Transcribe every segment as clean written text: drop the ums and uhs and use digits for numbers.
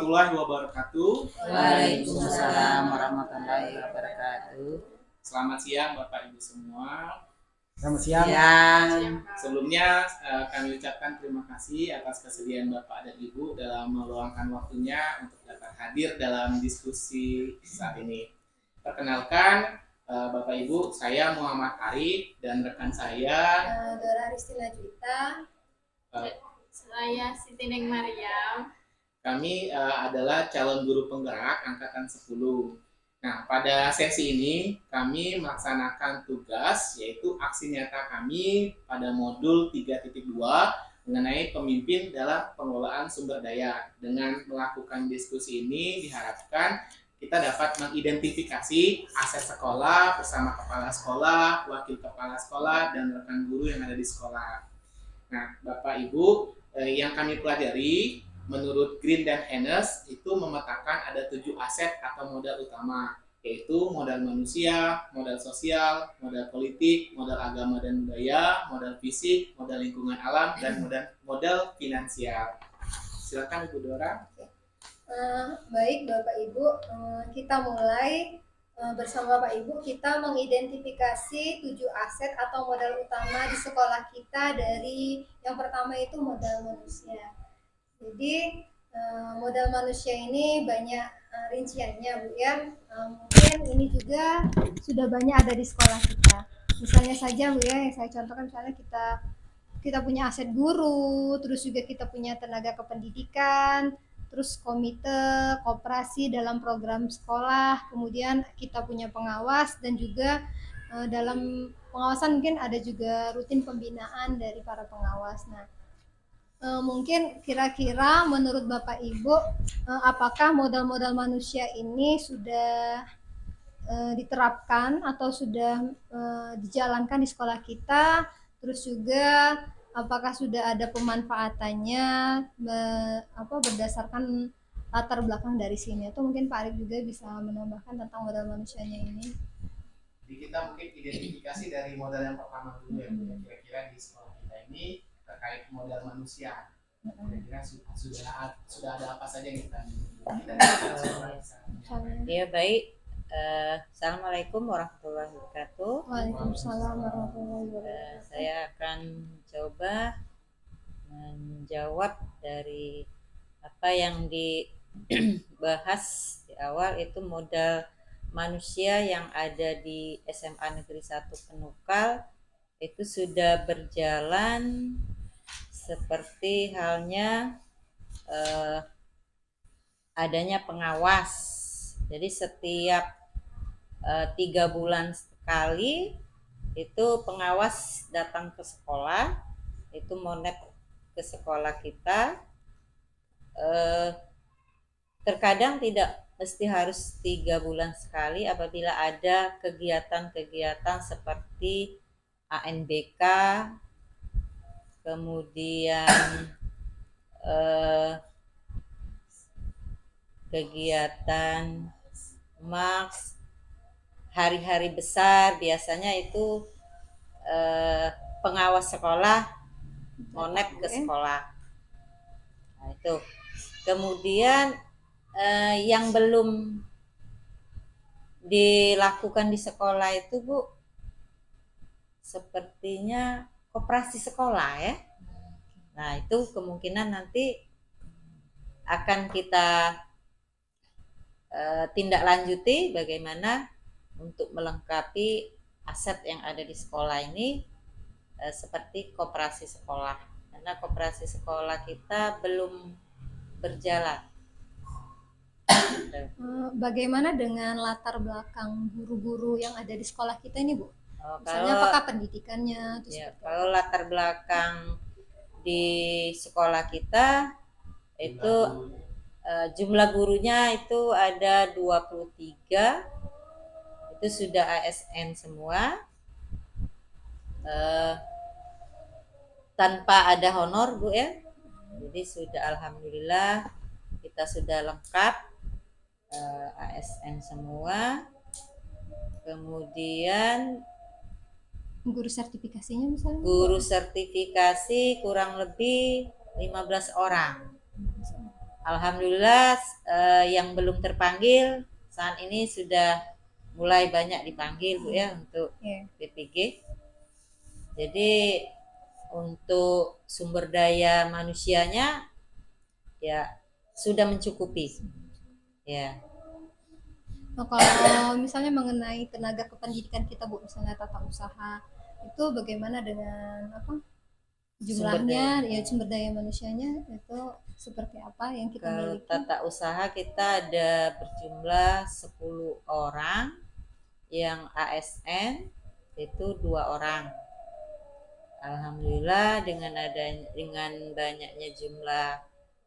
warahmatullahi wabarakatuh. Waalaikumsalam warahmatullahi wabarakatuh. Selamat siang Bapak Ibu semua. Selamat siang. Sebelumnya kami ucapkan terima kasih atas kesediaan Bapak dan Ibu dalam meluangkan waktunya untuk dapat hadir dalam diskusi saat ini. Perkenalkan Bapak Ibu, saya Muhammad Arif dan rekan saya Dora Ristina Juwita. Saya Siti Neng Mariam. Kami adalah calon guru penggerak angkatan 10. Nah, pada sesi ini kami melaksanakan tugas yaitu aksi nyata kami pada modul 3.2 mengenai pemimpin dalam pengelolaan sumber daya. Dengan melakukan diskusi ini diharapkan kita dapat mengidentifikasi aset sekolah bersama kepala sekolah, wakil kepala sekolah, dan rekan guru yang ada di sekolah. Nah, Bapak Ibu, yang kami pelajari menurut Green dan Hennes itu memetakan ada 7 aset atau modal utama, yaitu modal manusia, modal sosial, modal politik, modal agama dan budaya, modal fisik, modal lingkungan alam, dan modal finansial. Silakan Ibu Dora. Baik Bapak Ibu, kita mulai bersama Bapak Ibu. Kita mengidentifikasi 7 aset atau modal utama di sekolah kita. Dari yang pertama itu modal manusia. Jadi modal manusia ini banyak rinciannya Bu ya. Mungkin ini juga sudah banyak ada di sekolah kita. Misalnya saja Bu ya, yang saya contohkan misalnya kita punya aset guru, terus juga kita punya tenaga kependidikan, terus komite, koperasi dalam program sekolah, kemudian kita punya pengawas, dan juga dalam pengawasan mungkin ada juga rutin pembinaan dari para pengawas. Nah, mungkin kira-kira menurut Bapak Ibu, apakah modal-modal manusia ini sudah diterapkan atau sudah dijalankan di sekolah kita? Terus juga apakah sudah ada pemanfaatannya berdasarkan latar belakang dari sini? Atau mungkin Pak Arif juga bisa menambahkan tentang modal manusianya ini. Jadi kita mungkin identifikasi dari modal yang pertama dulu ya, kira-kira di sekolah kita ini terkait modal manusia. Kira-kira sudah ada apa saja yang kita Ya baik. Assalamualaikum warahmatullahi wabarakatuh. Waalaikumsalam warahmatullahi wabarakatuh. Saya akan coba menjawab dari apa yang dibahas di awal, itu modal manusia yang ada di SMA Negeri 1 Penukal itu sudah berjalan seperti halnya adanya pengawas. Jadi setiap 3 bulan sekali itu pengawas datang ke sekolah, itu monet ke sekolah kita. Terkadang tidak mesti harus 3 bulan sekali apabila ada kegiatan-kegiatan seperti ANBK, kemudian kegiatan MAX, hari-hari besar, biasanya itu pengawas sekolah monet ke sekolah. Nah, itu. Kemudian yang belum dilakukan di sekolah itu Bu, sepertinya koperasi sekolah ya. Nah, itu kemungkinan nanti akan kita tindak lanjuti bagaimana untuk melengkapi aset yang ada di sekolah ini seperti koperasi sekolah, karena koperasi sekolah kita belum berjalan. Bagaimana dengan latar belakang guru-guru yang ada di sekolah kita ini Bu? Misalnya apakah pendidikannya? Ya, kalau latar belakang di sekolah kita itu jumlah gurunya itu ada 23, itu sudah ASN semua, tanpa ada honor Bu ya. Jadi sudah alhamdulillah kita sudah lengkap, ASN semua. Kemudian guru sertifikasinya misalnya? Guru sertifikasi kurang lebih 15 orang. Alhamdulillah yang belum terpanggil saat ini sudah mulai banyak dipanggil Bu ya untuk PPG. Jadi untuk sumber daya manusianya ya sudah mencukupi. Ya. Nah, kalau misalnya mengenai tenaga kependidikan kita Bu, misalnya tata usaha, itu bagaimana dengan apa jumlahnya, ya sumber daya manusianya itu seperti apa yang kita Kalau miliki? tata usaha kita ada berjumlah 10 orang, yang ASN itu 2 orang. Alhamdulillah dengan banyaknya jumlah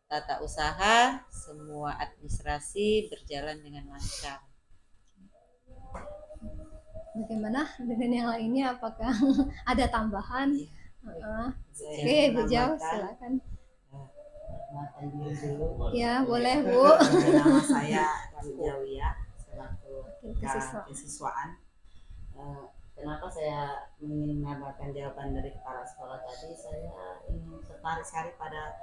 tata usaha, semua administrasi berjalan dengan lancar. Bagaimana dengan yang lainnya? Apakah ada tambahan? Oke, Bu Jau, silakan. Perkenalkan diri dulu. Ya, boleh Bu. Nama saya Bu Jawiyah selaku kesiswaan. Kenapa saya ingin mendapatkan jawaban dari kepala sekolah tadi? Saya ingin tertarik sekali pada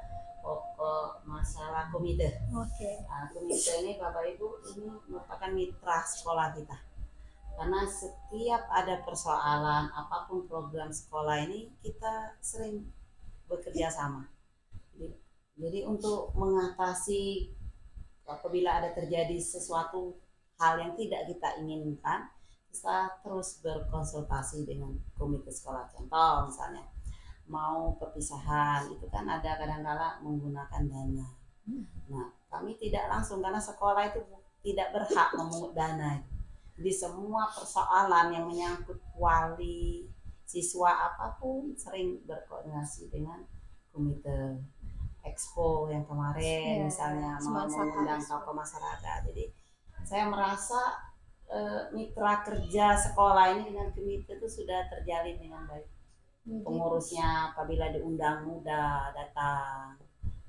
pokok masalah komite. Oke. Komite ini Bapak Ibu ini merupakan mitra sekolah kita. Karena setiap ada persoalan apapun program sekolah ini kita sering bekerja sama. Jadi untuk mengatasi apabila ada terjadi sesuatu hal yang tidak kita inginkan, kita terus berkonsultasi dengan komite sekolah. Contoh misalnya mau perpisahan itu kan ada kadang-kala menggunakan dana. Nah kami tidak langsung karena sekolah itu tidak berhak memungut dana. Jadi semua persoalan yang menyangkut wali, siswa apapun sering berkoordinasi dengan komite expo yang kemarin misalnya mau mengundang tokoh masyarakat. Jadi saya merasa mitra kerja sekolah ini dengan komite itu sudah terjalin dengan baik. Pengurusnya apabila diundang mudah datang.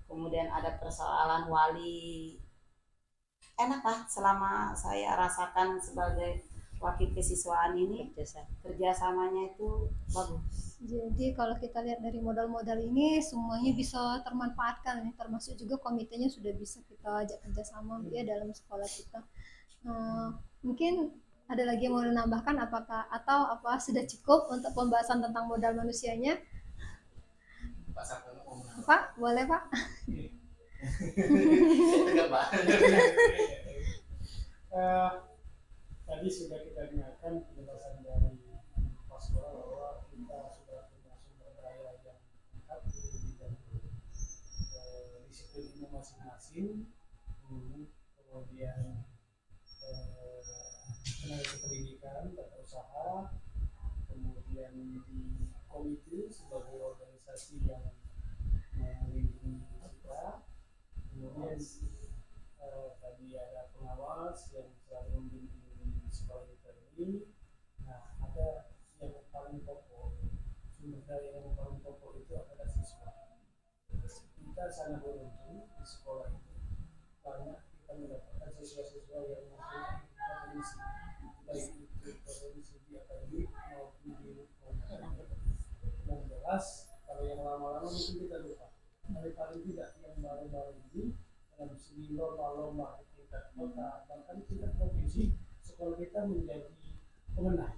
Kemudian ada persoalan wali, enak lah selama saya rasakan sebagai wakil kesiswaan ini kerjasamanya itu bagus. Jadi kalau kita lihat dari modal-modal ini semuanya bisa termanfaatkan, termasuk juga komitenya sudah bisa kita ajak kerjasama ya dalam sekolah kita. Mungkin ada lagi yang mau menambahkan apakah atau apa sudah cukup untuk pembahasan tentang modal manusianya? Pak, boleh Pak? Tadi sudah kita dengarkan penjelasan dari Pak Sekolah bahwa kita sudah punya sumber daya yang lengkap di bidang disiplin ilmu masing-masing, kemudian tenaga kependidikan, tata usaha, kemudian di komite sebagai organisasi yang melindungi kita, kemudian tadi ada pengawas yang selalu membimbing sekolah kita ini. Nah, ada yang paling pokok, sumber daya yang paling pokok itu adalah siswa. Kita sangat beruntung di sekolah ini banyak kita mendapatkan siswa-siswa yang mempunyai potensi, baik itu potensi di akademik maupun di non-akademik. Yang jelas, kalau yang lama-lama mungkin kita lupa. Tapi paling tidak yang baru-baru ini dalam segi lomba-lomba di tingkat kota bahkan tingkat provinsi, sekolah kita menjadi pemenang.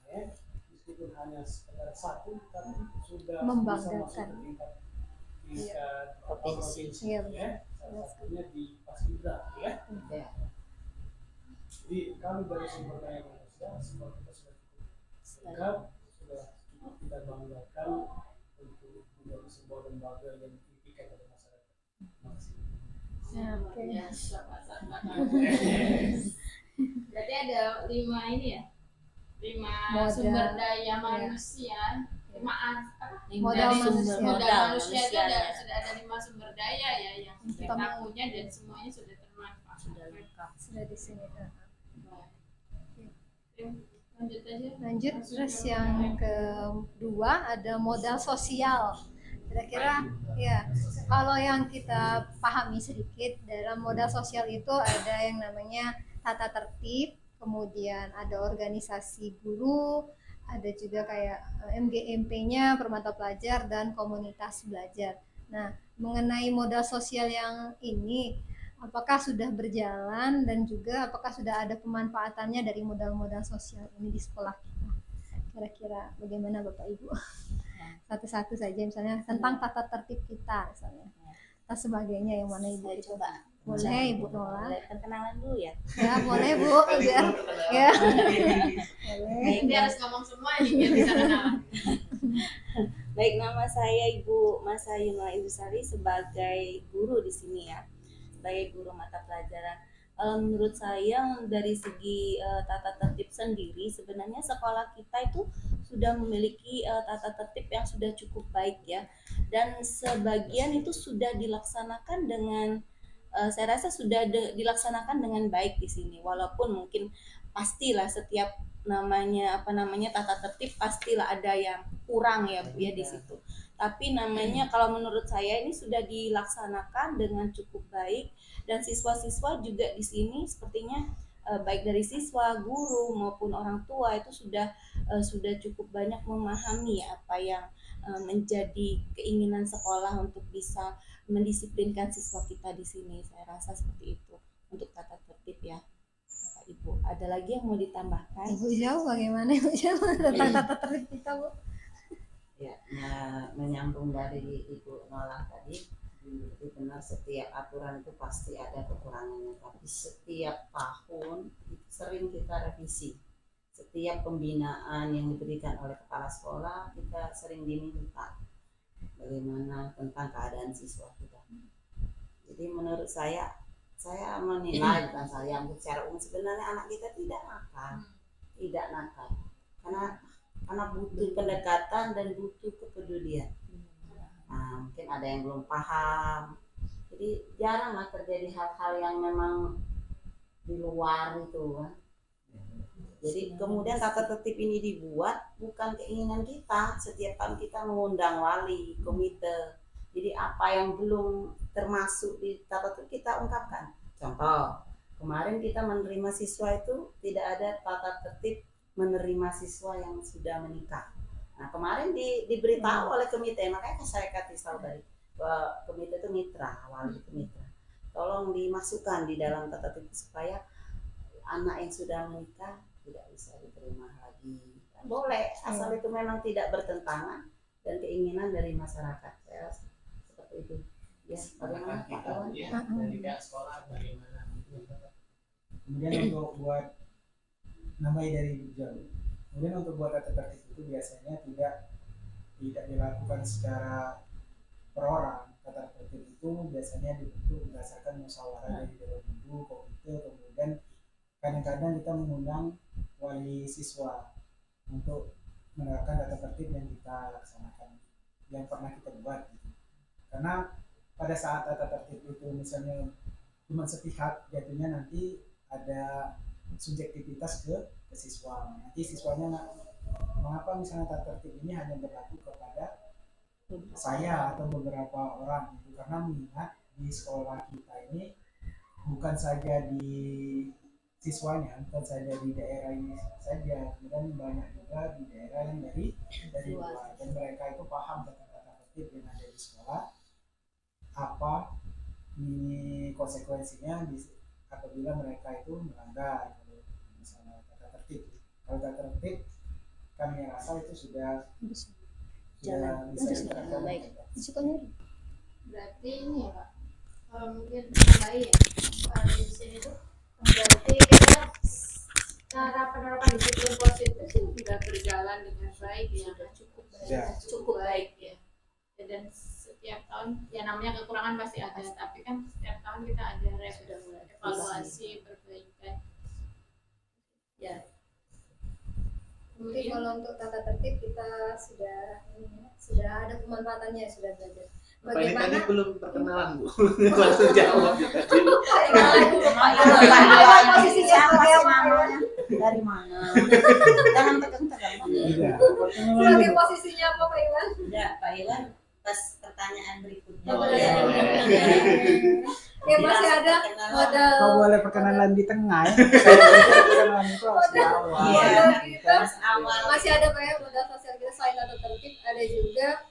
Ya, meskipun hanya sekedar satu, tapi sudah bisa masuk ke tingkat provinsi. Ya, salah satunya di Paskibra, ya. Jadi kalau dari sumber daya manusia, sekolah kita sudah cukup lengkap, sudah cukup kita banggakan untuk menjadi sebuah lembaga yang dipikirkan oleh masyarakat. Terima kasih. Oke. Berarti ada 5 ini ya, 5 sumber daya manusia, 5 modal manusia itu sudah ada 5 sumber daya ya yang kita punya dan semuanya sudah termanfaat. Sudah di sini. Lanjut aja. Lanjut, terus yang kedua ada modal sosial. Kira-kira ya, kalau yang kita pahami sedikit dalam modal sosial itu ada yang namanya tata tertib, kemudian ada organisasi guru, ada juga kayak MGMP-nya per mata pelajar dan komunitas belajar. Nah, mengenai modal sosial yang ini, apakah sudah berjalan dan juga apakah sudah ada pemanfaatannya dari modal-modal sosial ini di sekolah kita? Kira-kira bagaimana Bapak Ibu? Satu-satu saja, misalnya tentang tata tertib kita misalnya. Dan sebagainya yang mana Ibu itu? Coba Boleh Ibu Nola. mulai perkenalan dulu ya. Ya, boleh Bu, biar ya. Boleh. Ini harus ngomong semua nih biar bisa kenalan. Baik, nama saya Ibu Masa Yunwa Indusari sebagai guru di sini ya, sebagai guru mata pelajaran. Menurut saya dari segi tata tertib sendiri, sebenarnya sekolah kita itu sudah memiliki tata tertib yang sudah cukup baik ya, dan sebagian itu sudah dilaksanakan dengan saya rasa sudah dilaksanakan dengan baik di sini, walaupun mungkin pastilah setiap namanya tata tertib pastilah ada yang kurang ya Bu ya di situ. Tapi namanya kalau menurut saya ini sudah dilaksanakan dengan cukup baik, dan siswa-siswa juga di sini sepertinya baik dari siswa, guru maupun orang tua itu sudah cukup banyak memahami apa yang menjadi keinginan sekolah untuk bisa mendisiplinkan siswa kita di sini. Saya rasa seperti itu untuk tata tertib ya. Bapak Ibu, ada lagi yang mau ditambahkan? Ibu jauh bagaimana Ibu jauh tentang tata tertib kita Bu? Ya, menyambung dari Ibu Nola tadi, itu benar setiap aturan itu pasti ada kekurangannya, tapi setiap tahun itu sering kita revisi. Setiap pembinaan yang diberikan oleh kepala sekolah kita sering diminta bagaimana tentang keadaan siswa kita. Jadi menurut saya menilai, bukan saya, secara umum sebenarnya anak kita tidak nakal, karena butuh pendekatan dan butuh kepedulian. Nah, mungkin ada yang belum paham, jadi jaranglah terjadi hal-hal yang memang di luar itu kan. Jadi kemudian tata tertib ini dibuat bukan keinginan kita, setiap tahun kita mengundang wali, komite. Jadi apa yang belum termasuk di tata tertib kita ungkapkan. Contoh, kemarin kita menerima siswa itu tidak ada tata tertib menerima siswa yang sudah menikah. Nah kemarin diberitahu oleh komite, makanya saya kasih tahu tadi bahwa komite itu mitra, wali itu mitra. Tolong dimasukkan di dalam tata tertib supaya anak yang sudah menikah tidak bisa diterima lagi. Boleh, asal itu memang tidak bertentangan dan keinginan dari masyarakat. Saya rasa seperti itu. Ya, bagaimana Pak Iwan? Ya, dari pihak sekolah bagaimana? Kemudian untuk buat namanya dari jauh. Kemudian untuk buat tata tertib itu biasanya tidak dilakukan secara per orang. Tata tertib itu biasanya dibentuk berdasarkan musyawarah dari dewan guru, komite, kemudian kadang-kadang kita mengundang wali siswa untuk menerapkan tata tertib yang kita laksanakan, yang pernah kita buat gitu. Karena pada saat tata tertib itu misalnya cuma sepihak, jatuhnya nanti ada subjektivitas ke siswa. Nanti siswanya mengapa misalnya tata tertib ini hanya berlaku kepada saya atau beberapa orang gitu. Karena mengingat di sekolah kita ini bukan saja di siswanya, bukan saja di daerah ini saja, kemudian banyak juga di daerah yang dari luar, dan mereka itu paham tentang tata tertib yang ada di sekolah, apa ini konsekuensinya apabila mereka itu melanggar misalnya tata tertib. Kalau tata tertib kami rasa itu sudah bisa diterapkan. Berarti ini ya Pak, kalau mungkin tambahin ya, di sini tuh berarti kita cara penerapan disiplin positif sih sudah berjalan dengan baik ya, cukup baik ya. Dan setiap tahun ya namanya kekurangan pasti ada, tapi kan setiap tahun kita ada evaluasi perbaikan ya. Mungkin kalau untuk tata tertib kita sudah ada pemanfaatannya, sudah belajar. Bagaimana? Ini tadi belum perkenalan Bu, langsung jawab kita dulu. Posisinya sebagai namanya dari mana? Jangan tegang-tegang. Sebagai posisinya apa Pak Iwan? Ya Pak Iwan, pas pertanyaan berikutnya. Ya masih ada modal. Kau boleh perkenalan di tengah ya. Perkenalan itu harus di awal. Masih ada Pak ya modal sosial kita selain tata tertib, ada juga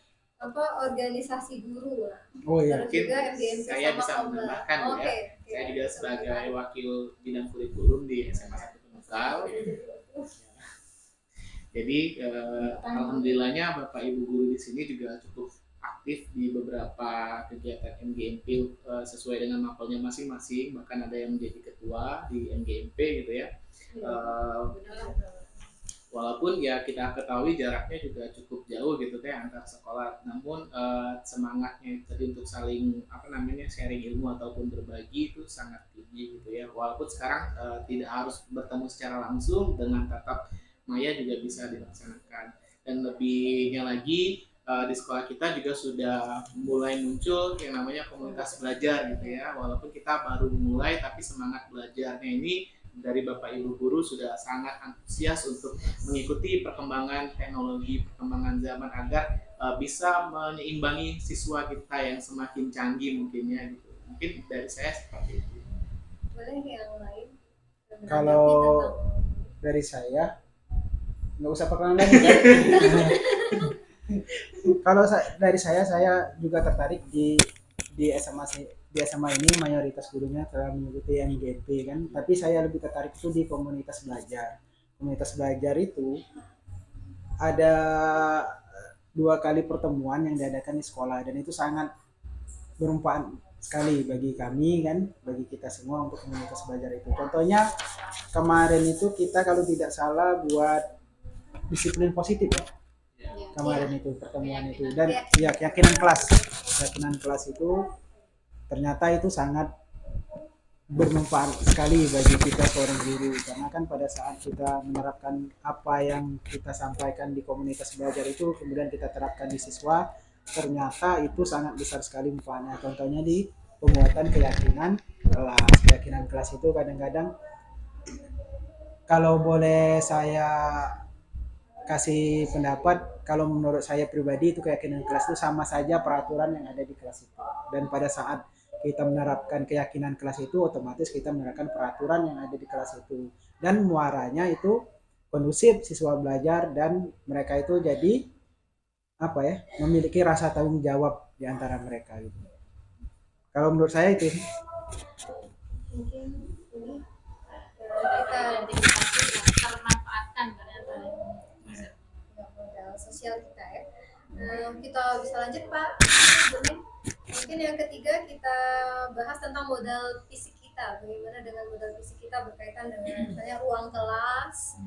organisasi guru. Oh iya. Terus juga MGMP saya sama bisa Komla. menambahkan Oke, ya. oke. Saya juga sebagai wakil bidang kurikulum di SMA 1 Penukal. Jadi alhamdulillahnya Bapak Ibu guru di sini juga cukup aktif di beberapa kegiatan MGMP sesuai dengan mapelnya masing-masing, bahkan ada yang menjadi ketua di MGMP gitu ya. Walaupun ya kita ketahui jaraknya juga cukup jauh gitu teh antar sekolah, namun semangatnya tadi untuk saling sharing ilmu ataupun berbagi itu sangat tinggi gitu ya. Walaupun sekarang tidak harus bertemu secara langsung, dengan tatap maya juga bisa dilaksanakan. Dan lebihnya lagi di sekolah kita juga sudah mulai muncul yang namanya komunitas belajar gitu ya. Walaupun kita baru mulai, tapi semangat belajarnya ini dari Bapak Ibu guru sudah sangat antusias untuk mengikuti perkembangan teknologi, perkembangan zaman agar bisa menyeimbangi siswa kita yang semakin canggih mungkinnya gitu. Mungkin dari saya seperti itu. Boleh yang lain? Kalau dari saya nggak usah perkenalan lagi kan? Kalau dari saya juga tertarik di SMA ini mayoritas gurunya telah mengikuti MGP kan, tapi saya lebih tertarik itu di komunitas belajar. Komunitas belajar itu ada 2 kali pertemuan yang diadakan di sekolah, dan itu sangat bermanfaat sekali bagi kami kan, bagi kita semua untuk komunitas belajar itu. Contohnya kemarin itu kita kalau tidak salah buat disiplin positif kemarin itu pertemuan itu, dan ya keyakinan kelas itu ternyata itu sangat bermanfaat sekali bagi kita seorang guru, karena kan pada saat kita menerapkan apa yang kita sampaikan di komunitas belajar itu kemudian kita terapkan di siswa, ternyata itu sangat besar sekali manfaatnya. Contohnya di pembuatan keyakinan kelas itu kadang-kadang kalau boleh saya kasih pendapat, kalau menurut saya pribadi itu keyakinan kelas itu sama saja peraturan yang ada di kelas itu, dan pada saat kita menerapkan keyakinan kelas itu otomatis kita menerapkan peraturan yang ada di kelas itu, dan muaranya itu kondusif siswa belajar dan mereka itu jadi memiliki rasa tanggung jawab di antara mereka gitu. Kalau menurut saya itu Mungkin ini kita identifikasi dan termanfaatkan ternyata modal sosial kita ya. Kita bisa lanjut Pak. Mungkin yang ketiga kita bahas tentang modal fisik kita. Bagaimana dengan modal fisik kita berkaitan dengan misalnya ruang kelas,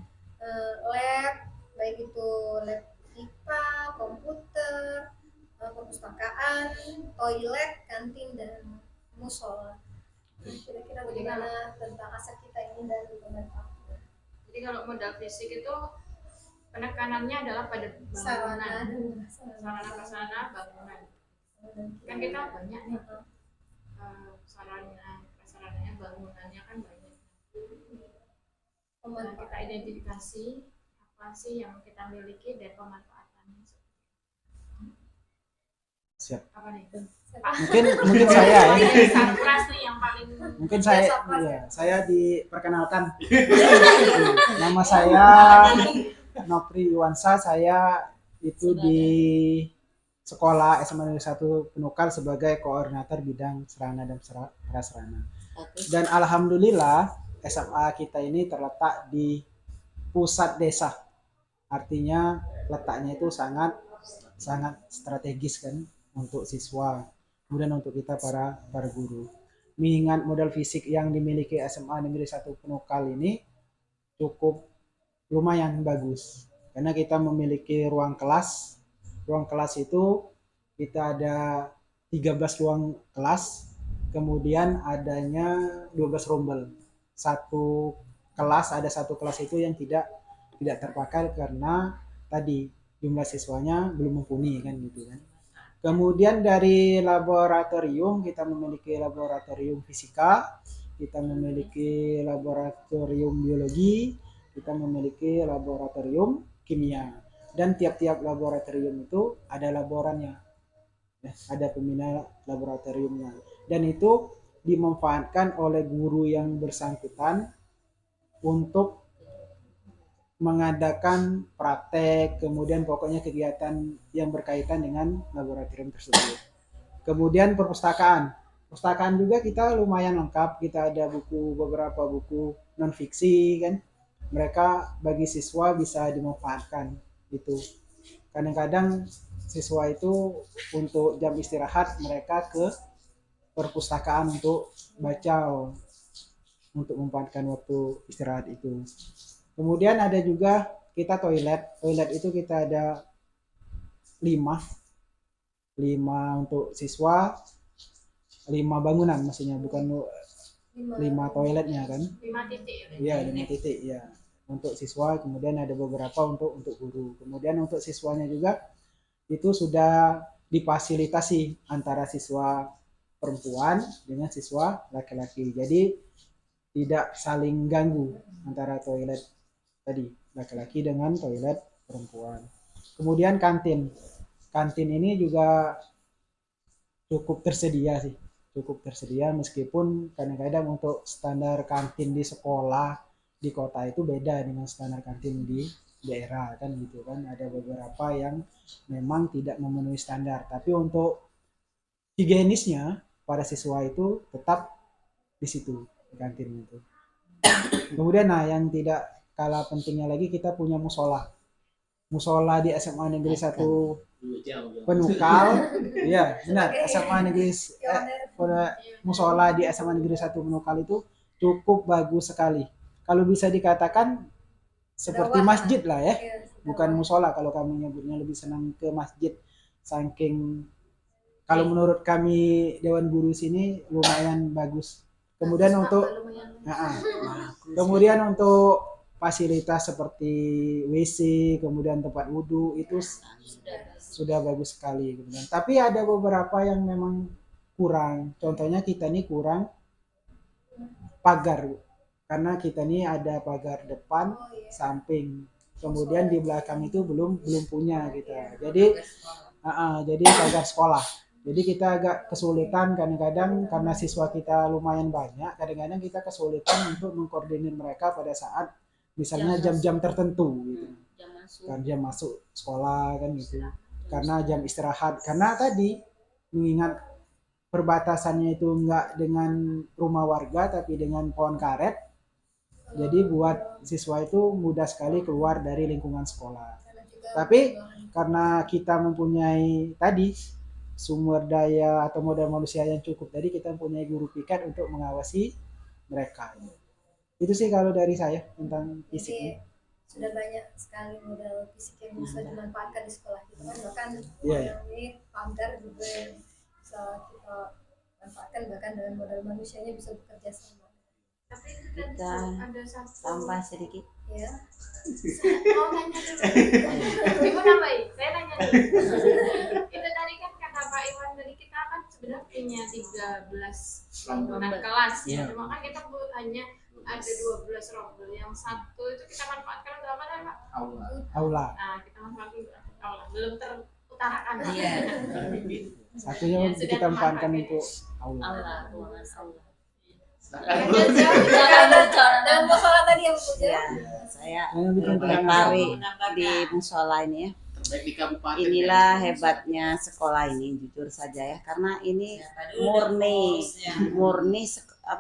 lab, baik itu lab IPA, komputer, perpustakaan, toilet, kantin, dan musola. Kira-kira bagaimana tentang aset kita ini dan pemanfaatan. Jadi kalau modal fisik itu penekanannya adalah pada bangunan, sarana prasarana bangunan. Kan kita banyak nih sarana prasarananya, bangunannya kan banyak. Nah, kita identifikasi apa sih yang kita miliki dan pemanfaatannya. siap. Apa nih? Mungkin saya ya. Satras nih yang paling. Mungkin saya diperkenalkan. Nama saya Nopri Iwansa, saya itu di sekolah SMA Negeri 1 Penukal sebagai koordinator bidang serana dan prasarana. Dan alhamdulillah SMA kita ini terletak di pusat desa. Artinya letaknya itu sangat strategis kan untuk siswa, kemudian untuk kita para guru. Mengingat modal fisik yang dimiliki SMA Negeri 1 Penukal ini cukup lumayan bagus, karena kita memiliki ruang kelas itu kita ada 13 ruang kelas, kemudian adanya 12 rombel. Satu kelas itu yang tidak terpakai karena tadi jumlah siswanya belum mumpuni kan gitu kan. Kemudian dari laboratorium kita memiliki laboratorium fisika, kita memiliki laboratorium biologi, kita memiliki laboratorium kimia, dan tiap-tiap laboratorium itu ada laborannya, ada pembina laboratoriumnya, dan itu dimanfaatkan oleh guru yang bersangkutan untuk mengadakan praktek, kemudian pokoknya kegiatan yang berkaitan dengan laboratorium tersebut. Kemudian perpustakaan. Perpustakaan juga kita lumayan lengkap. Kita ada beberapa buku non fiksi kan. Mereka bagi siswa bisa dimanfaatkan gitu. Kadang-kadang siswa itu untuk jam istirahat mereka ke perpustakaan untuk baca, untuk memanfaatkan waktu istirahat itu. Kemudian ada juga kita toilet. Toilet itu kita ada 5 untuk siswa, 5 bangunan maksudnya, bukan 5 toiletnya kan. 5 titik. Iya, 5 titik ya. Untuk siswa, kemudian ada beberapa untuk guru. Kemudian untuk siswanya juga itu sudah difasilitasi antara siswa perempuan dengan siswa laki-laki. Jadi tidak saling ganggu antara toilet tadi laki-laki dengan toilet perempuan. Kemudian kantin. Kantin ini juga cukup tersedia sih. Cukup tersedia meskipun kadang-kadang untuk standar kantin di sekolah di kota itu beda dengan standar kantin di daerah kan gitu kan. Ada beberapa yang memang tidak memenuhi standar, tapi untuk higienisnya para siswa itu tetap di situ di kantin itu. Kemudian yang tidak kalah pentingnya lagi kita punya musola. Musola di SMA Negeri 1 Penukal. Iya, benar. SMA Negeri musola di SMA Negeri 1 Penukal itu cukup bagus sekali. Kalau bisa dikatakan seperti masjid lah ya. Bukan musola, kalau kami nyebutnya lebih senang ke masjid. Saking kalau menurut kami Dewan Guru sini lumayan bagus. Kemudian untuk fasilitas seperti WC, kemudian tempat wudhu itu sudah bagus sekali. Kemudian, tapi ada beberapa yang memang kurang. Contohnya kita ini kurang pagar, karena kita ini ada pagar depan, samping. Kemudian di belakang itu belum punya kita. Jadi pagar sekolah. Jadi kita agak kesulitan kadang-kadang karena siswa kita lumayan banyak, kadang-kadang kita kesulitan untuk mengkoordinir mereka pada saat misalnya jam-jam tertentu gitu. Kan jam masuk sekolah kan gitu. Karena jam istirahat. Karena tadi mengingat perbatasannya itu enggak dengan rumah warga tapi dengan pohon karet. Jadi buat siswa itu mudah sekali keluar dari lingkungan sekolah. Tapi karena kita mempunyai tadi sumber daya atau modal manusia yang cukup, tadi kita mempunyai guru piket untuk mengawasi mereka. Itu sih kalau dari saya tentang fisik ini. Sudah banyak sekali modal fisik yang bisa dimanfaatkan di sekolah kita kan, bahkan ini pagar juga yang bisa kita manfaatkan, bahkan dengan modal manusianya bisa bekerja sama. Tapi Kita ada satu tambah sedikit. Ya. mau nanya dulu. Ibu nambahin, saya nanya dulu. Itu tadi kan kata Pak Iwan, tadi kita kan sebenarnya punya 13 bangunan kelas ya. Cuma kan kita hanya ada 12 rombel. Yang satu itu kita manfaatkan untuk apa Pak? Aula. Nah, kita manfaatkan untuk aula. Belum terutarakan. Iya. Satunya kita manfaatkan untuk aula. Ruangan aula. Dan musola tadi yang Bu. Ya, saya tertarik di musola ini ya. Terbaik di kabupaten. Inilah hebatnya sekolah ini, jujur saja ya, karena ini murni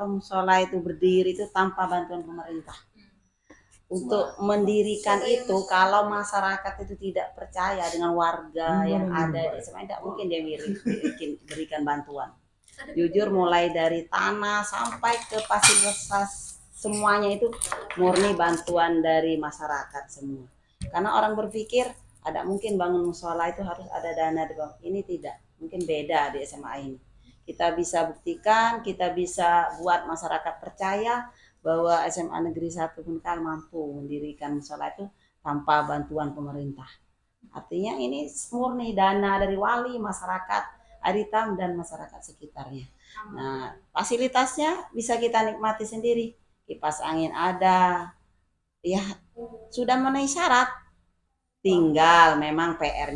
musola itu berdiri itu tanpa bantuan pemerintah. Untuk mendirikan itu, kalau masyarakat itu tidak percaya dengan warga yang ada di SMA, tidak mungkin dia berikan bantuan. Jujur mulai dari tanah sampai ke fasilitas semuanya itu murni bantuan dari masyarakat semua. Karena orang berpikir ada mungkin bangun musola itu harus ada dana di bawah. Ini tidak, mungkin beda di SMA ini. Kita bisa buktikan, kita bisa buat masyarakat percaya bahwa SMA Negeri 1 Penukal mampu mendirikan musola itu tanpa bantuan pemerintah. Artinya ini murni dana dari wali, masyarakat Aritam dan masyarakat sekitarnya. Nah, fasilitasnya bisa kita nikmati sendiri. Kipas angin ada, ya sudah memenuhi syarat. Tinggal memang PR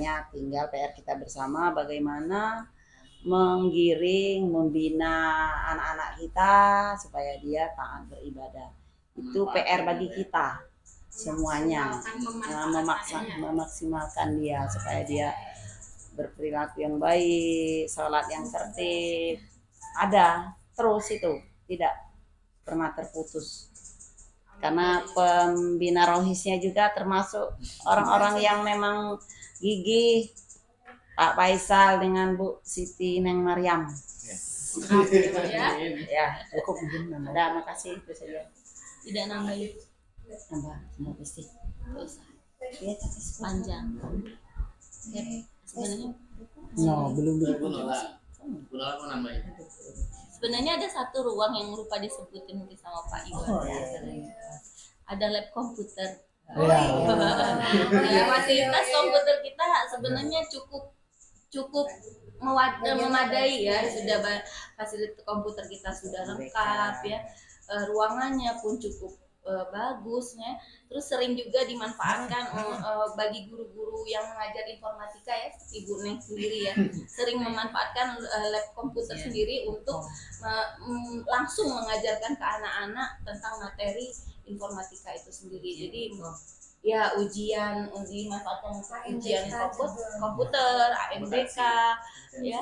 kita bersama bagaimana menggiring, membina anak-anak kita supaya dia taat beribadah. Itu PR bagi kita semuanya, memaksimalkan dia supaya dia berperilaku yang baik, sholat yang tertib, ada terus itu, tidak pernah terputus. Karena pembina rohisnya juga termasuk orang-orang yang memang gigih, Pak Faisal dengan Bu Siti Neng Maryam. Ya, Cukup mungkin namanya. ada, makasih itu saja. Tidak nambahin Tambah semua isi. nggak usah Iya, tapi panjang. Ya, sebenarnya No, belum Bu Nola mau nambahin. sebenarnya ada satu ruang yang lupa disebutin mungkin sama Pak Iwan. Oh, iya. Ada lab komputer. Iya. Ya, fasilitas komputer kita sebenarnya cukup memadai ya, sudah fasilitas komputer kita sudah lengkap ya. Ruangannya pun cukup bagus ya. Terus sering juga dimanfaatkan bagi guru-guru yang mengajar informatika ya, seperti Bu Neng sendiri ya, sering memanfaatkan lab komputer sendiri untuk langsung mengajarkan ke anak-anak tentang materi informatika itu sendiri. Jadi ya ujian dimanfaatkan ujian komputer, AMDK ya,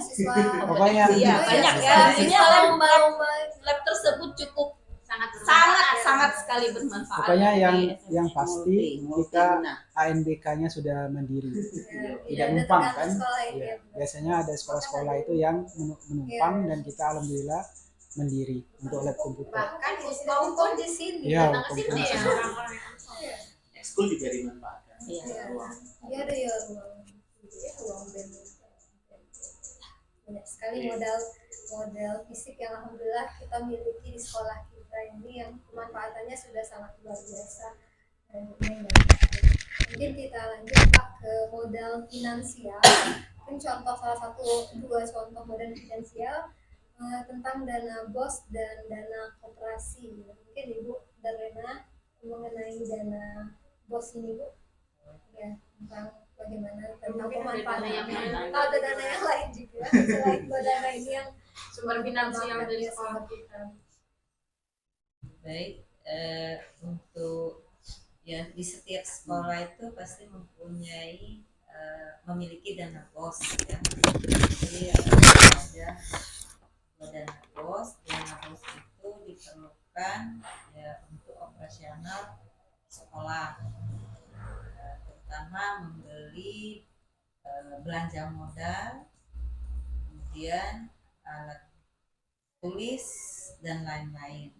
Pokoknya ya banyak ya. Ini lab tersebut cukup sangat sekali bermanfaat. Pokoknya bagi yang SMK. pasti kita ANDK-nya sudah mandiri, tidak numpang kan? Ya, biasanya ada sekolah-sekolah itu yang menumpang dan kita alhamdulillah mandiri untuk lab komputer. Bahkan Uskom pun di sini. Iya, Datang ke sini ya komputer. orang-orang yang Ekskul juga dimanfaatkan. Iya. Iya ada ya ruang band. Banyak sekali modal fisik yang alhamdulillah kita miliki di sekolah kita ini yang pemanfaatannya sudah sangat luar biasa. Dan mungkin kita lanjut Pak ke modal finansial. Mungkin contoh dua contoh modal finansial tentang dana BOS dan dana koperasi. Mungkin Ibu Darlena mengenai dana BOS ini Bu, ya tentang bagaimana tentang pemanfaatannya. Ada dana yang lain juga selain dana ini yang sumber finansial dari sekolah kita. Baik, untuk ya di setiap sekolah itu pasti mempunyai memiliki dana BOS ya. Jadi ada dana BOS itu diperlukan ya untuk operasional sekolah, terutama membeli belanja modal, kemudian alat tulis dan lain-lain.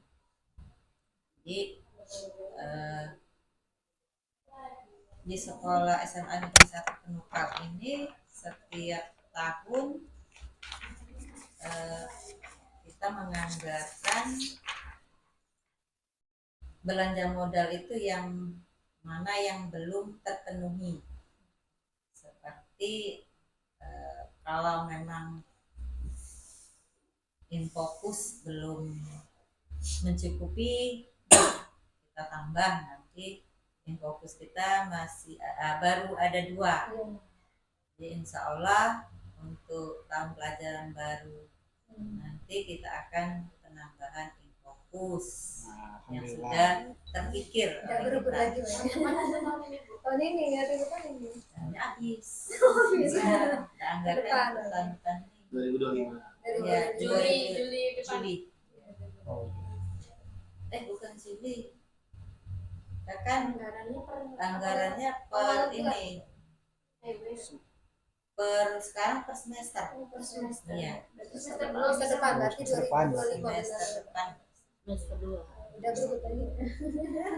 Jadi di sekolah SMA Negeri 1 Penukal ini setiap tahun kita menganggarkan belanja modal itu yang mana yang belum terpenuhi, seperti kalau memang Infokus belum mencukupi, kita tambah nanti. Infokus kita masih baru ada 2. Jadi insya Allah untuk tahun pelajaran baru nanti kita akan penambahan Infokus yang sudah terpikir oleh kita. tahun ini ya depan ini. Habis. Bisa. Kita anggarkan tahun depan 2025. ya, Juli depan. Juli. Oh, Bukan Juli. Kan Anggarannya per anggarannya per ini sekarang per semester. Iya. Semester depan berarti Depan. 2025 Semester depan. Semester 2. udah berubah tadi.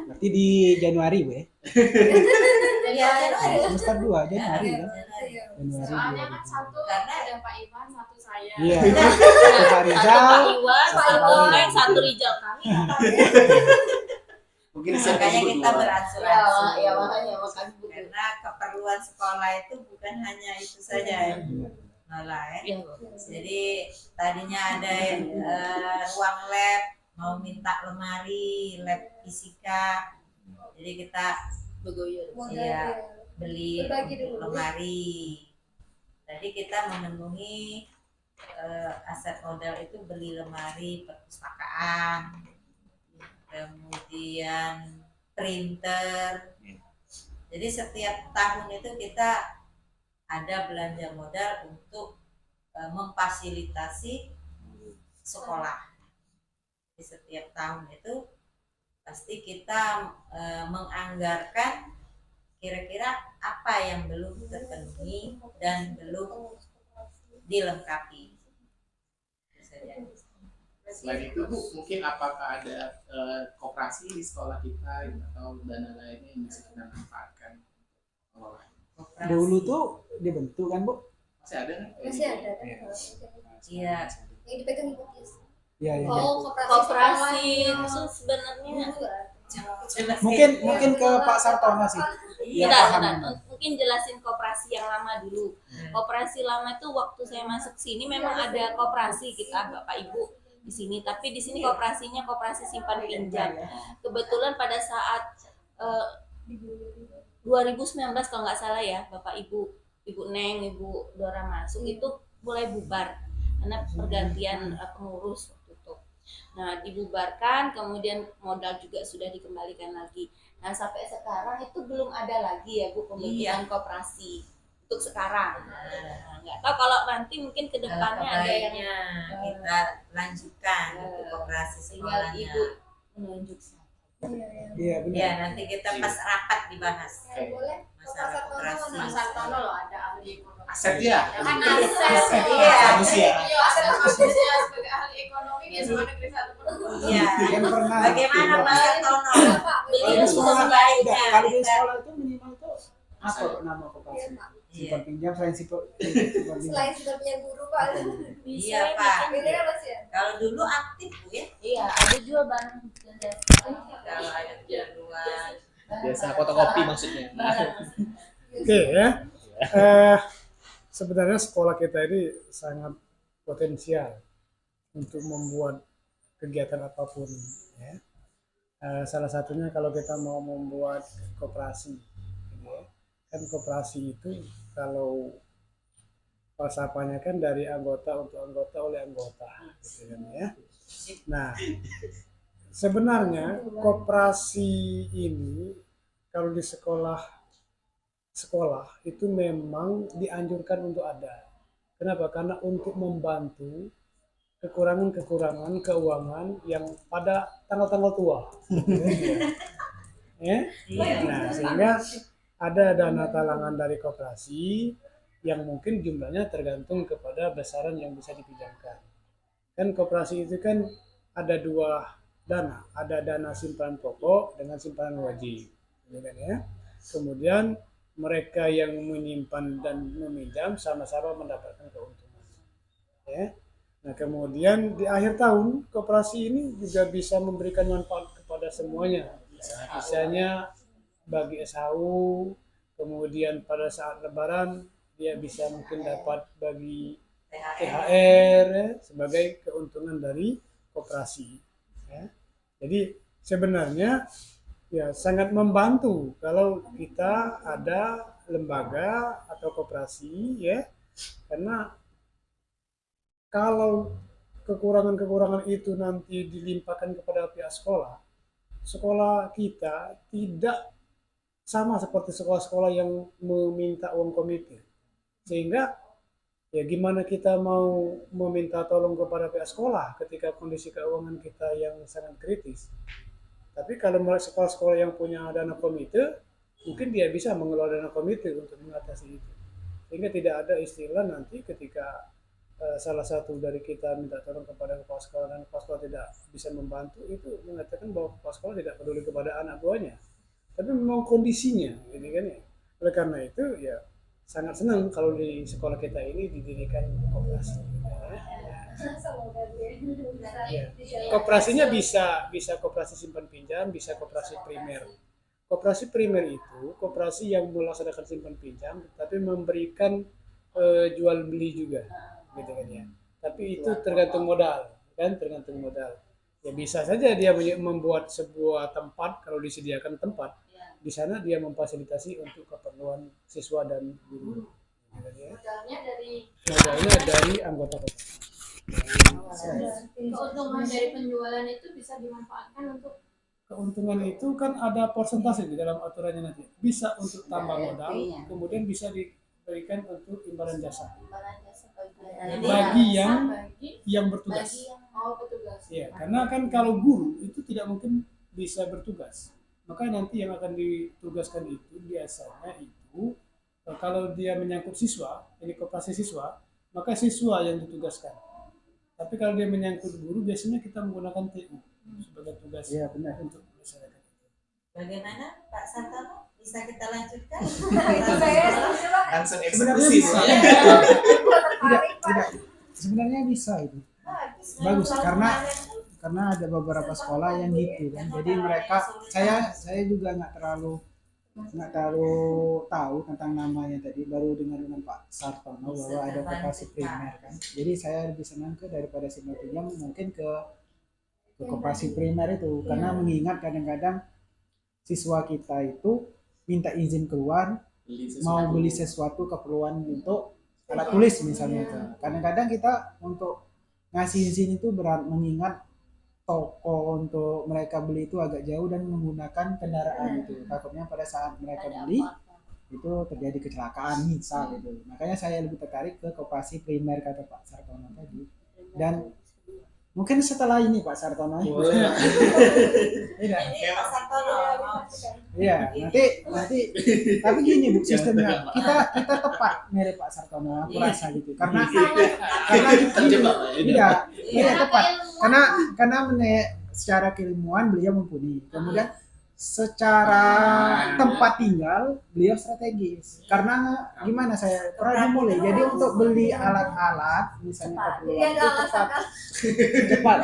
berarti di Januari Bu ya? Iya, Januari. Semester 2 Januari kan? Iya. Januari. Soalnya kan satu Karena ada Pak Iwan, satu saya. Iya. Pak Satu Rizal. Pak Iwan, Satu satu Pak Neng, Iwan. satu Rijal kami. Mungkin Makanya kita berasuransi. Ya makanya begitu. Karena keperluan sekolah itu bukan hanya itu saja ya. Malah ya. Iya, Bu. Jadi tadinya ada ruang lab, mau minta lemari lab fisika. Jadi kita Begoyor. Modal Iya. ya. beli Berbagi dulu. lemari. Tadi kita memenuhi aset modal itu beli lemari perpustakaan, kemudian printer. Jadi setiap tahun itu kita ada belanja modal untuk memfasilitasi sekolah. Di setiap tahun itu pasti kita menganggarkan kira-kira apa yang belum terpenuhi dan belum dilengkapi. Selain itu Bu, mungkin apakah ada koperasi di sekolah kita atau dana lainnya yang bisa kita manfaatkan? Dulu tuh dibentuk kan Bu? Masih ada kan? Masih ada kan? Iya. Yang dipegang Ibu Kis. Iya, iya. Oh, Koperasi itu sebenarnya Mungkin ke Pak Sartono sih. Iya, tidak, paham. mungkin jelasin koperasi yang lama dulu. Koperasi lama itu waktu saya masuk sini memang ada koperasi kita Bapak Ibu di sini, tapi di sini koperasinya koperasi simpan pinjam. Kebetulan pada saat 2019 kalau nggak salah ya Bapak Ibu, Ibu Neng, Ibu Dora masuk itu mulai bubar karena pergantian pengurus waktu itu. Nah dibubarkan, kemudian modal juga sudah dikembalikan lagi. Nah sampai sekarang itu belum ada lagi ya Bu pembentukan koperasi untuk sekarang. Nah, nggak tahu kalau nanti mungkin kedepannya ada yang kita lanjutkan untuk koperasi tinggal sekolahnya. Ibu menunjuk. Iya, benar. Ya nanti kita pas rapat dibahas Boleh. masalah koperasi. Mas Sartono loh ada ahli ekonomi. Aset ya? Kan aset. Iya. Manusia. Iya, aset manusia sebagai ahli ekonomi di SMA Negeri 1 Penuh. Iya. Yang pernah. Bagaimana Pak Sartono? Kalau Beliau di sudah sekolah, sebaiknya kalau di kita. sekolah itu minimal tuh apa Pak, nama koperasi? Simpan pinjam selain simpan pinjam. Selain sudah punya guru Pak. Iya Pak. Beda ya Mas ya? Kalau dulu aktif Bu ya. Iya, ada jual barang Kalau ada keperluan. Biasa fotokopi maksudnya. Oke ya. Sebenarnya sekolah kita ini sangat potensial untuk membuat kegiatan apapun ya. Salah satunya kalau kita mau membuat koperasi gitu ya. Kan koperasi itu kalau falsafahnya kan dari anggota untuk anggota oleh anggota gitu kan ya. Nah, sebenarnya koperasi ini kalau di sekolah itu memang dianjurkan untuk ada. Kenapa? Karena untuk membantu kekurangan keuangan yang pada tanggal-tanggal tua. Ya? Nah, sehingga ada dana talangan dari koperasi yang mungkin jumlahnya tergantung kepada besaran yang bisa dipinjamkan. Kan koperasi itu kan ada dua dana, ada dana simpanan pokok dengan simpanan wajib, ya. Kemudian mereka yang menyimpan dan meminjam sama-sama mendapatkan keuntungan. Ya. Nah kemudian di akhir tahun koperasi ini juga bisa memberikan manfaat kepada semuanya. Misalnya bagi SHU, kemudian pada saat Lebaran dia bisa mungkin dapat bagi THR ya, sebagai keuntungan dari koperasi. Ya. Jadi sebenarnya ya sangat membantu kalau kita ada lembaga atau koperasi ya, karena kalau kekurangan itu nanti dilimpahkan kepada pihak sekolah kita tidak sama seperti sekolah-sekolah yang meminta uang komite, sehingga ya gimana kita mau meminta tolong kepada pihak sekolah ketika kondisi keuangan kita yang sangat kritis. Tapi kalau sekolah-sekolah yang punya dana komite, mungkin dia bisa mengelola dana komite untuk mengatasi itu. Sehingga tidak ada istilah nanti ketika salah satu dari kita minta tolong kepada kepala sekolah dan kepala sekolah tidak bisa membantu, itu mengatakan bahwa kepala sekolah tidak peduli kepada anak buahnya. Tapi memang kondisinya, gitu kan ya. Oleh karena itu ya sangat senang kalau di sekolah kita ini didirikan koperasi. Ya. Koperasinya bisa koperasi simpan pinjam, bisa koperasi primer. Koperasi primer itu koperasi yang melaksanakan simpan pinjam, tapi memberikan jual beli juga, gitu kan ya. Tapi itu tergantung modal, kan tergantung modal. Ya bisa saja dia membuat sebuah tempat, kalau disediakan tempat, di sana dia memfasilitasi untuk keperluan siswa dan guru. Modalnya dari anggota koperasi. Keuntungan dari penjualan itu bisa dimanfaatkan untuk keuntungan itu kan ada persentase di dalam aturannya nanti. Bisa untuk tambah modal, kemudian bisa berikan untuk imbalan jasa Imbalan jasa Jadi, bagi bagi yang bertugas. bagi yang mau petugas. Ya, karena kan kalau guru itu tidak mungkin bisa bertugas. Maka nanti yang akan ditugaskan itu biasanya itu kalau dia menyangkut siswa, ini koperasi siswa, maka siswa yang ditugaskan. Tapi kalau dia menyangkut guru, biasanya kita menggunakan TU sebagai tugas benar. untuk masyarakat. bagaimana Pak Sartono? Bisa kita lanjutkan? Saya setuju, Pak. Langsung Sebenarnya eksekusi. bisa. ya. Tidak, sebenarnya bisa itu. Bagus karena ada beberapa sekolah yang gitu kan. Jadi mereka saya juga nggak terlalu tahu tentang namanya tadi, baru dengar dengan Pak Sartono bahwa ada koperasi primer kan. Jadi saya lebih senang daripada simpang pinjam mungkin ke koperasi primer itu, karena mengingat kadang-kadang siswa kita itu minta izin keluar mau beli sesuatu keperluan untuk alat tulis misalnya itu. Kadang-kadang kita untuk ngasih izin itu berat, mengingat toko untuk mereka beli itu agak jauh dan menggunakan kendaraan itu. Takutnya pada saat mereka beli itu terjadi kecelakaan misal itu. Makanya saya lebih tertarik ke koperasi primer kata Pak Sartono tadi. Dan mungkin setelah ini Pak Sartono. Boleh. Iya. Ini Pak Sartono. Iya, nanti tapi gini Bu sistemnya. Kita tepat mirip Pak Sartono, aku rasa gitu. Karena Terjebak, Pak. iya tepat. Karena secara keilmuan beliau mumpuni. Kemudian secara tempat tinggal beliau strategis. Karena gimana saya pernah dimulai. Jadi untuk beli alat-alat misalnya keperluan itu cepat.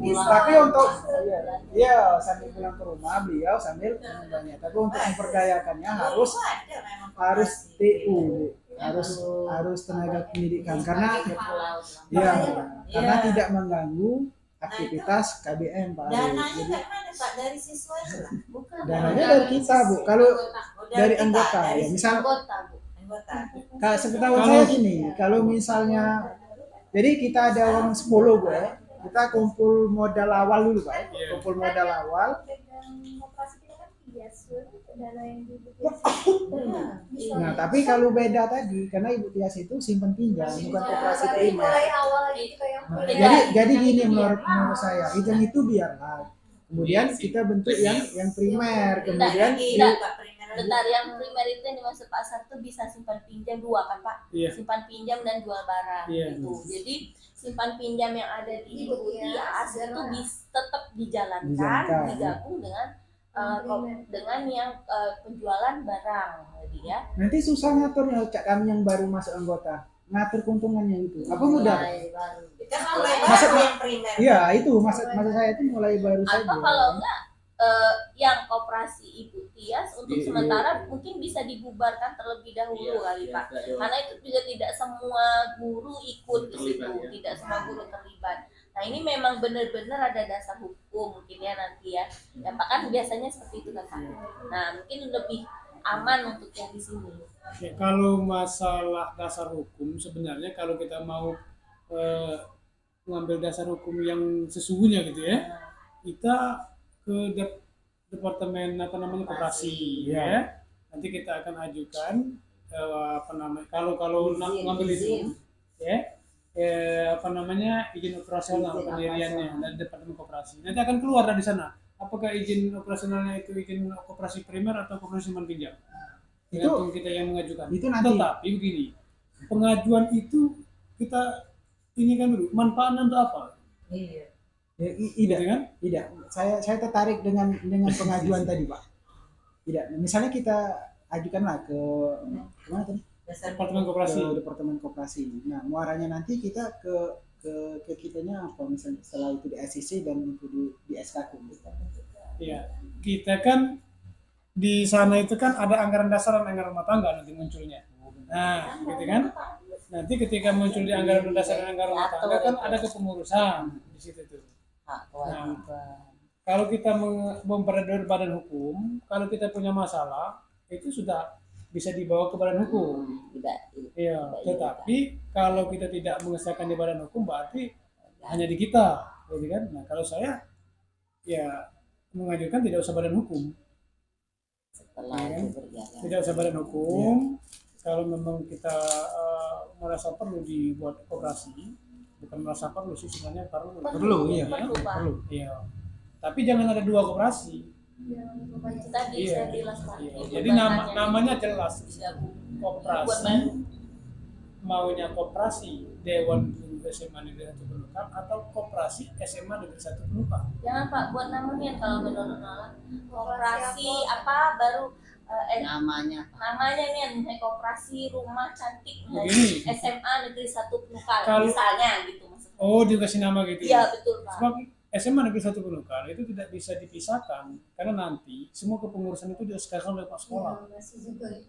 Tapi untuk sambil pulang ke rumah beliau sambil menanya. Tapi untuk memperdayakannya harus TU, harus tenaga pendidikan karena tidak mengganggu aktivitas KBM Pak. Dananya dari mana Pak? Dari siswa itu lah? Bukan. Dananya dari kita Bu. Kalau dari anggota ya misal anggota. sepengetahuan saya gini, kalau misalnya jadi kita ada orang 10 Bu ya. Kita kumpul modal awal dulu Pak. Kumpul modal awal. Koperasi kita kan bias, dana yang dibutuhkan. Nah, tapi kalau beda tadi, karena Ibu Tias itu simpan pinjam, bukan koperasi Dari primer. mulai awal gitu yang Jadi gini menurut saya, itu biarlah. Kemudian kita bentuk yang primer, kemudian Bentar, yang primer itu yang dimaksud Pak Sarto bisa simpan pinjam 2 kan Pak? Iya. Simpan pinjam dan jual barang Iya. gitu. Jadi simpan pinjam yang ada di Ibu Tias itu tetap dijalankan, digabung dengan yang penjualan barang jadi ya. nanti susah ngaturnya Cak kami yang baru masuk anggota. Ngatur keuntungannya itu. Apa mudah? Kan mulai Maksud- baru yang primer. Iya, itu maksud saya itu mulai baru saja. Atau kalau enggak yang koperasi Ibu Tias untuk Iya. sementara mungkin bisa dibubarkan terlebih dahulu kali Pak. Karena itu juga tidak semua guru ikut di situ, Terlibat, ya. tidak semua guru terlibat. Nah ini memang benar-benar ada dasar hukum mungkin ya nanti ya. Ya Pak kan biasanya seperti itu kan Pak. Nah mungkin lebih aman untuk yang di sini. Ya, kalau masalah dasar hukum sebenarnya kalau kita mau mengambil dasar hukum yang sesungguhnya gitu ya, kita ke departemen koperasi ya. Nanti kita akan ajukan kalau ngambil itu ya izin operasional pendiriannya dari departemen koperasi. Nanti akan keluar dari sana. Apakah izin operasionalnya itu izin koperasi primer atau koperasi simpan pinjam? Tergantung kita yang mengajukan. Itu nanti. Tetapi begini, pengajuan itu kita ini kan dulu manfaatnya untuk apa? Iya. Ya, Gitu kan? tidak. Saya tertarik dengan pengajuan tadi Pak. Tidak. Misalnya kita ajukanlah ke mana tadi? Departemen koperasi. Ke departemen koperasi. Nah, muaranya nanti kita ke kitanya apa misalnya setelah itu di SCC dan itu di SKK. Iya. Kita kan di sana itu kan ada anggaran dasar dan anggaran rumah tangga nanti munculnya. Nah, gitu kan? Nanti ketika muncul di anggaran dasar dan anggaran rumah tangga kan ada kepengurusan di situ tuh. Nah, kalau kita memperoleh badan hukum, kalau kita punya masalah itu sudah bisa dibawa ke badan hukum. Iya, tetapi kalau kita tidak mengesahkan di badan hukum berarti hanya di kita, gitu kan? Nah, kalau saya ya mengajukan tidak usah badan hukum. setelah Ya kan? itu berjalan. Tidak usah badan hukum. Kalau memang kita merasa perlu dibuat koperasi, bukan merasa perlu sih, sebenarnya perlu. Perlu, iya. Perlu, Pak. Perlu. Iya. Tapi jangan ada dua koperasi. Tadi Iya. saya bilang Pak. Iya. itu Jadi bahannya namanya jelas. digabung. Buat Koperasi baru. maunya koperasi Dewan Guru SMA Negeri 1 Penukan atau koperasi SMA Negeri 1 Penukan. Jangan Pak, buat namanya kalau menurut Nala koperasi apa baru Namanya namanya nih koperasi rumah cantik Begini. SMA Negeri 1 Penukan Kalau- misalnya gitu maksudnya. Oh, dikasih nama gitu. Iya betul Pak. Sebab SMA Negeri 1 Penukan itu tidak bisa dipisahkan karena nanti semua kepengurusan itu disesuaikan oleh Pak Sekolah. Masih juga ya.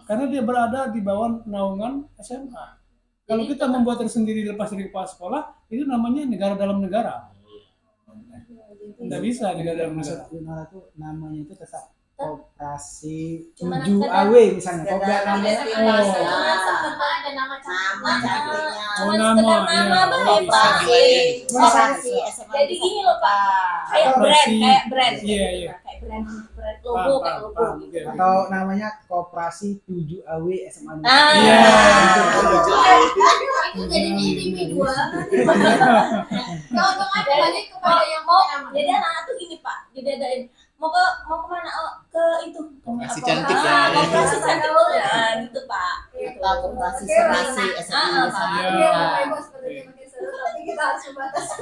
Karena dia berada di bawah naungan SMA. Kalau kita membuat tersendiri lepas dari kepala sekolah, itu namanya negara dalam negara. Tidak bisa negara dalam negara. Maksud Nora tuh namanya itu tetap koperasi Cuma 7 sekedar- AW misalnya. Kalau nggak namanya Sama ada nama nama cantiknya. Oh, Cuma nama, sekedar iya. nama Pak, Oh, hebat. bisa. Koperasi SMA. Jadi gini loh Pak, kayak Koperasi. brand. Iya, iya. Kayak brand logo, Paham, kayak paham, logo paham. gitu. Oke. atau namanya koperasi 7 AW SMA. Ah. Iya. itu jadinya individual. Kalau untuk ada balik Mau, kepada yang mau punya amanah. jadi anak tuh gini Pak, dibedain mau kemana? Oh, ke itu Koperasi Apa? cantik ya. Koperasi cantik nah, gitu Pak. Atau koperasi serasi SMA Ah, Negeri 1 Pak. Oke, Penukan. Bapak Ibu sepertinya makin seru, tapi kita harus membatasi.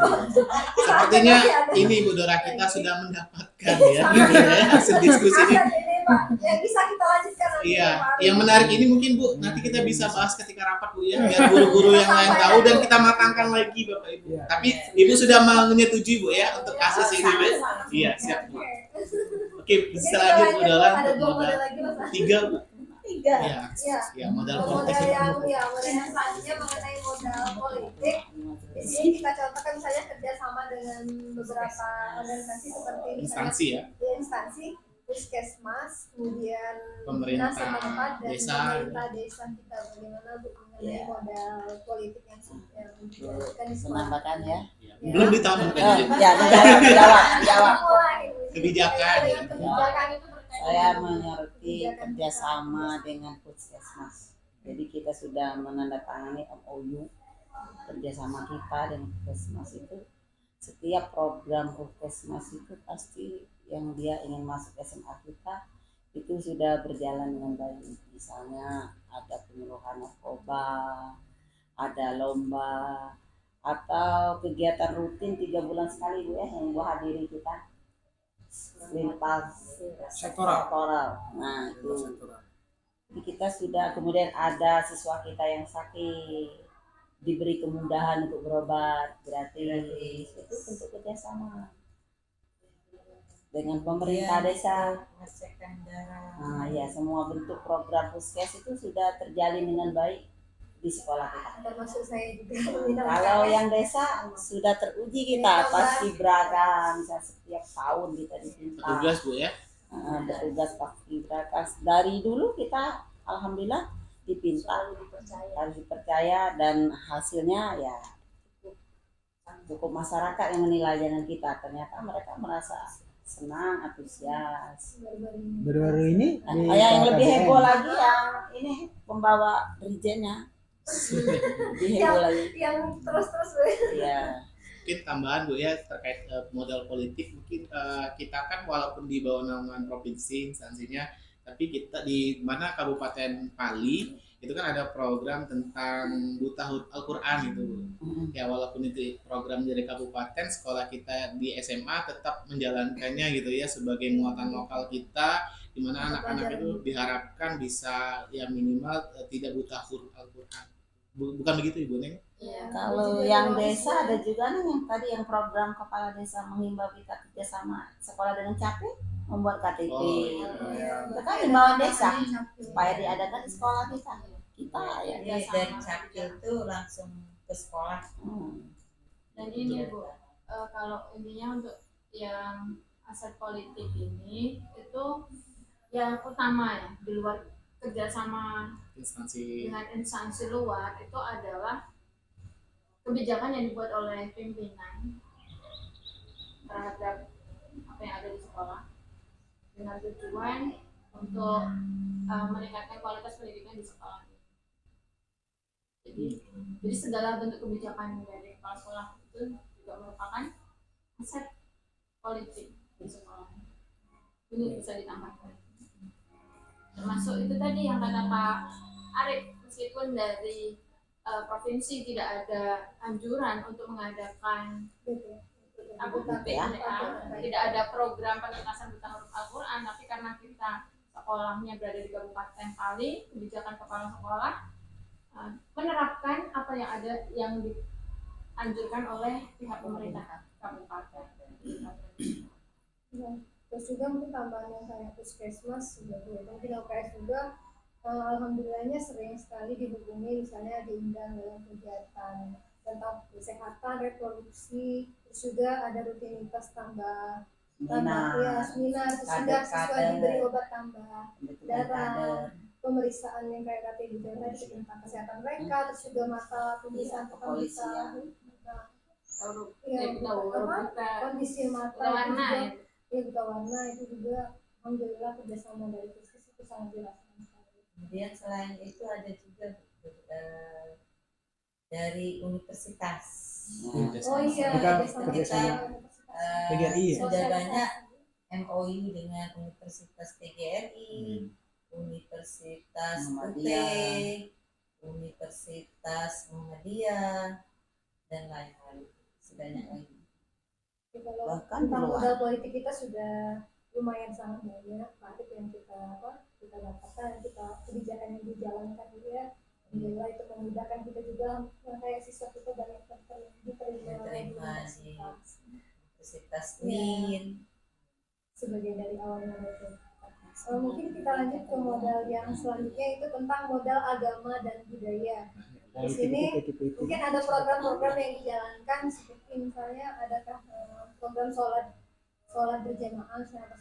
Sepertinya ini Bu Dora kita sudah mendapatkan ya, gitu ya, hasil diskusi ini. Aset ini Pak, yang bisa kita lanjutkan nanti. Iya, Pak Ari. yang menarik ini mungkin Bu, nanti kita bisa bahas ketika rapat Bu ya, biar guru-guru yang lain tahu dan kita matangkan lagi Bapak Ibu. Iya. Tapi Ibu sudah menyetujui Bu ya untuk kasus ini Bu. Iya, siap Bu. Oke. Oke, bisa Mungkin lanjut kita Bu Dora ada untuk dua model modal lagi Mas. 3 Bu. Tiga. Iya, Iya. ya modal Model konteks. model yang selanjutnya mengenai modal politik. Di sini kita contohkan misalnya kerjasama dengan beberapa organisasi seperti misalnya Instansi ya, instansi, puskesmas, kemudian Pemerintah dinas setempat dan desa. pemerintah desa kita bagaimana Bu mengenai Iya. modal politik yang dijalankan di sekolah. Menambahkan ya. Belum ditambahkan Oh, ya. ya, menjawab. Mulai. Kebijakan. Dengan kebijakan itu Saya mengerti kerjasama dengan puskesmas. Jadi kita sudah menandatangani MOU kerjasama kita dengan puskesmas itu. Setiap program puskesmas itu pasti yang dia ingin masuk SMA kita itu sudah berjalan dengan baik. Misalnya ada penyuluhan narkoba, ada lomba, atau kegiatan rutin 3 bulan sekali Bu ya yang gua hadiri kita lintas Sektoral. Nah itu jadi kita sudah, kemudian ada siswa kita yang sakit diberi kemudahan untuk berobat gratis, itu bentuk kerjasama dengan pemerintah desa. Nah ya, semua bentuk program puskes itu sudah terjalin dengan baik di sekolah kita. termasuk saya juga. Kalau yang desa sudah teruji kita pasti beragam, bisa setiap tahun kita dipinta. Petugas Bu ya. Petugas paski beraka dari dulu kita alhamdulillah dipinta, harus dipercaya dan hasilnya ya cukup masyarakat yang menilai dengan kita. Ternyata mereka merasa senang, antusias. Baru-baru ini di Yang lebih KKBN. heboh lagi yang ini pembawa dirijennya lebih heboh lagi. Yang terus-terus Ya. Mungkin tambahan Bu ya terkait modal politik, mungkin kita kan walaupun di bawah naungan provinsi instansinya, tapi kita di mana Kabupaten Pali itu kan ada program tentang buta huruf Al-Quran gitu Bu. Ya walaupun itu program dari kabupaten, sekolah kita di SMA tetap menjalankannya gitu ya sebagai muatan lokal kita, di mana anak-anak itu diharapkan bisa ya minimal tidak buta huruf Al-Quran. Bukan begitu Ibu Neng? Kalau yang desa ada juga nih yang tadi yang program kepala desa menghimbau kita kerjasama sekolah dengan capek membuat KTP. Oh, Itu kan himbauan desa supaya diadakan di sekolah kita. Kita ya Jadi dari capil itu langsung ke sekolah. Dan ini Bu, kalau intinya untuk yang aset politik ini itu yang utama ya di luar kerjasama Instansi dengan instansi luar itu adalah kebijakan yang dibuat oleh pimpinan terhadap apa yang ada di sekolah. dengan tujuan untuk meningkatkan kualitas pendidikan di sekolah. Jadi segala bentuk kebijakan dari kepala sekolah itu juga merupakan aset politik di sekolah. Ini bisa ditambahkan. Termasuk itu tadi yang kata Pak Arif, meskipun dari provinsi tidak ada anjuran untuk mengadakan tidak ada program penuntasan buta huruf Al-Quran, tapi karena kita sekolahnya berada di Kabupaten Pali, kebijakan kepala sekolah menerapkan apa yang ada yang dianjurkan oleh pihak pemerintah kabupaten. Terus juga mungkin tambahan yang kayak puskesmas sebagai mungkin LPS juga, alhamdulillahnya sering sekali dihubungi, misalnya diundang dalam kegiatan tentang kesehatan reproduksi, terus juga ada rutinitas tambah seminar, terus juga siswa diberi obat tambah darah, pemeriksaan yang kayak KTG tadi tentang kesehatan mereka, terus juga mata pemeriksaan kepolisian, kondisi mata warna buta warna itu juga alhamdulillah kerjasama dari puskes itu sangat dirasakan sekali. Kemudian selain itu ada juga dari universitas. Oh iya, kerjasama PGRI ya. Sudah banyak MOU dengan Universitas PGRI, Universitas UT, Universitas Muhammadiyah, dan lain-lain. Sebanyak lagi. Bahkan modal politik kita sudah lumayan sangat banyak, aktif yang kita dapatkan, kebijakan yang dijalankan juga. Alhamdulillah itu memudahkan kita juga, kayak siswa kita banyak diterima di Universitas UIN sebagai dari awalnya itu. Mungkin kita lanjut ke modal yang selanjutnya, itu tentang modal agama dan budaya. Di sini mungkin ada program-program yang dijalankan, seperti misalnya ada program sholat berjamaah, sholat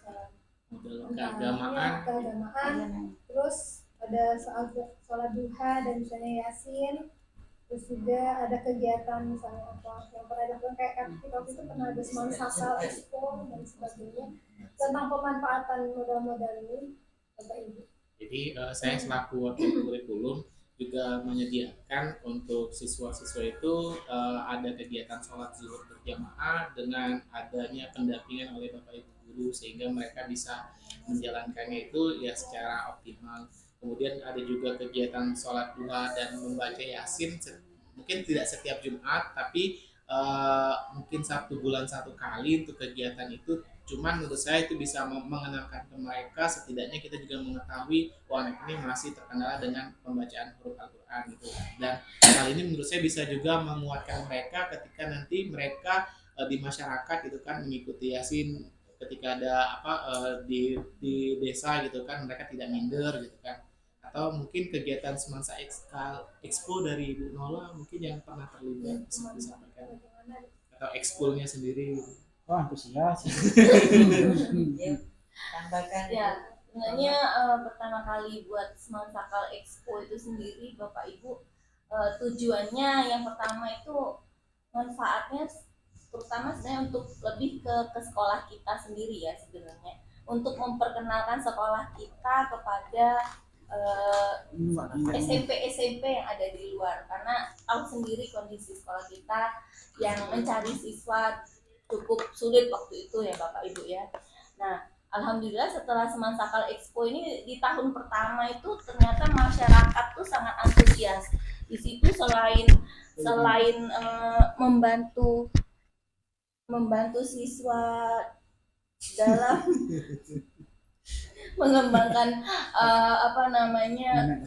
keagamaan, terus ada sholat duha dan misalnya yasin, terus juga ada kegiatan misalnya apa yang pernah dilakukan kayak waktu itu pernah ada Sakal Expo dan sebagainya, tentang pemanfaatan modal-modal ini, Bapak Ibu. Jadi saya selaku wakil kurikulum juga menyediakan untuk siswa-siswa itu ada kegiatan sholat zuhur berjamaah dengan adanya pendampingan oleh Bapak Ibu guru, sehingga mereka bisa menjalankannya itu ya secara optimal. Kemudian ada juga kegiatan sholat duha dan membaca yasin, mungkin tidak setiap Jumat, tapi mungkin 1 bulan 1 kali untuk kegiatan itu. Cuman menurut saya itu bisa mengenalkan ke mereka, setidaknya kita juga mengetahui anak ini masih terkendala dengan pembacaan huruf Al-Quran gitu. Dan hal ini menurut saya bisa juga menguatkan mereka ketika nanti mereka di masyarakat gitu kan mengikuti yasin, ketika ada di desa gitu kan, mereka tidak minder gitu kan. Atau mungkin kegiatan semasa expo dari Ibu Nola mungkin yang pernah terlibat bisa disampaikan, atau ekskulnya sendiri. Oh, antusias. Tambahkan Ya, sebenarnya pertama kali buat Sakal Expo itu sendiri, Bapak Ibu, tujuannya yang pertama itu manfaatnya terutama sebenarnya untuk lebih ke sekolah kita sendiri ya sebenarnya, untuk memperkenalkan sekolah kita kepada SMP yang ada di luar, karena tahu sendiri kondisi sekolah kita yang mencari siswa cukup sulit waktu itu ya Bapak Ibu ya. Nah, alhamdulillah setelah Sakal Expo ini di tahun pertama itu ternyata masyarakat tuh sangat antusias. Di situ selain membantu siswa dalam mengembangkan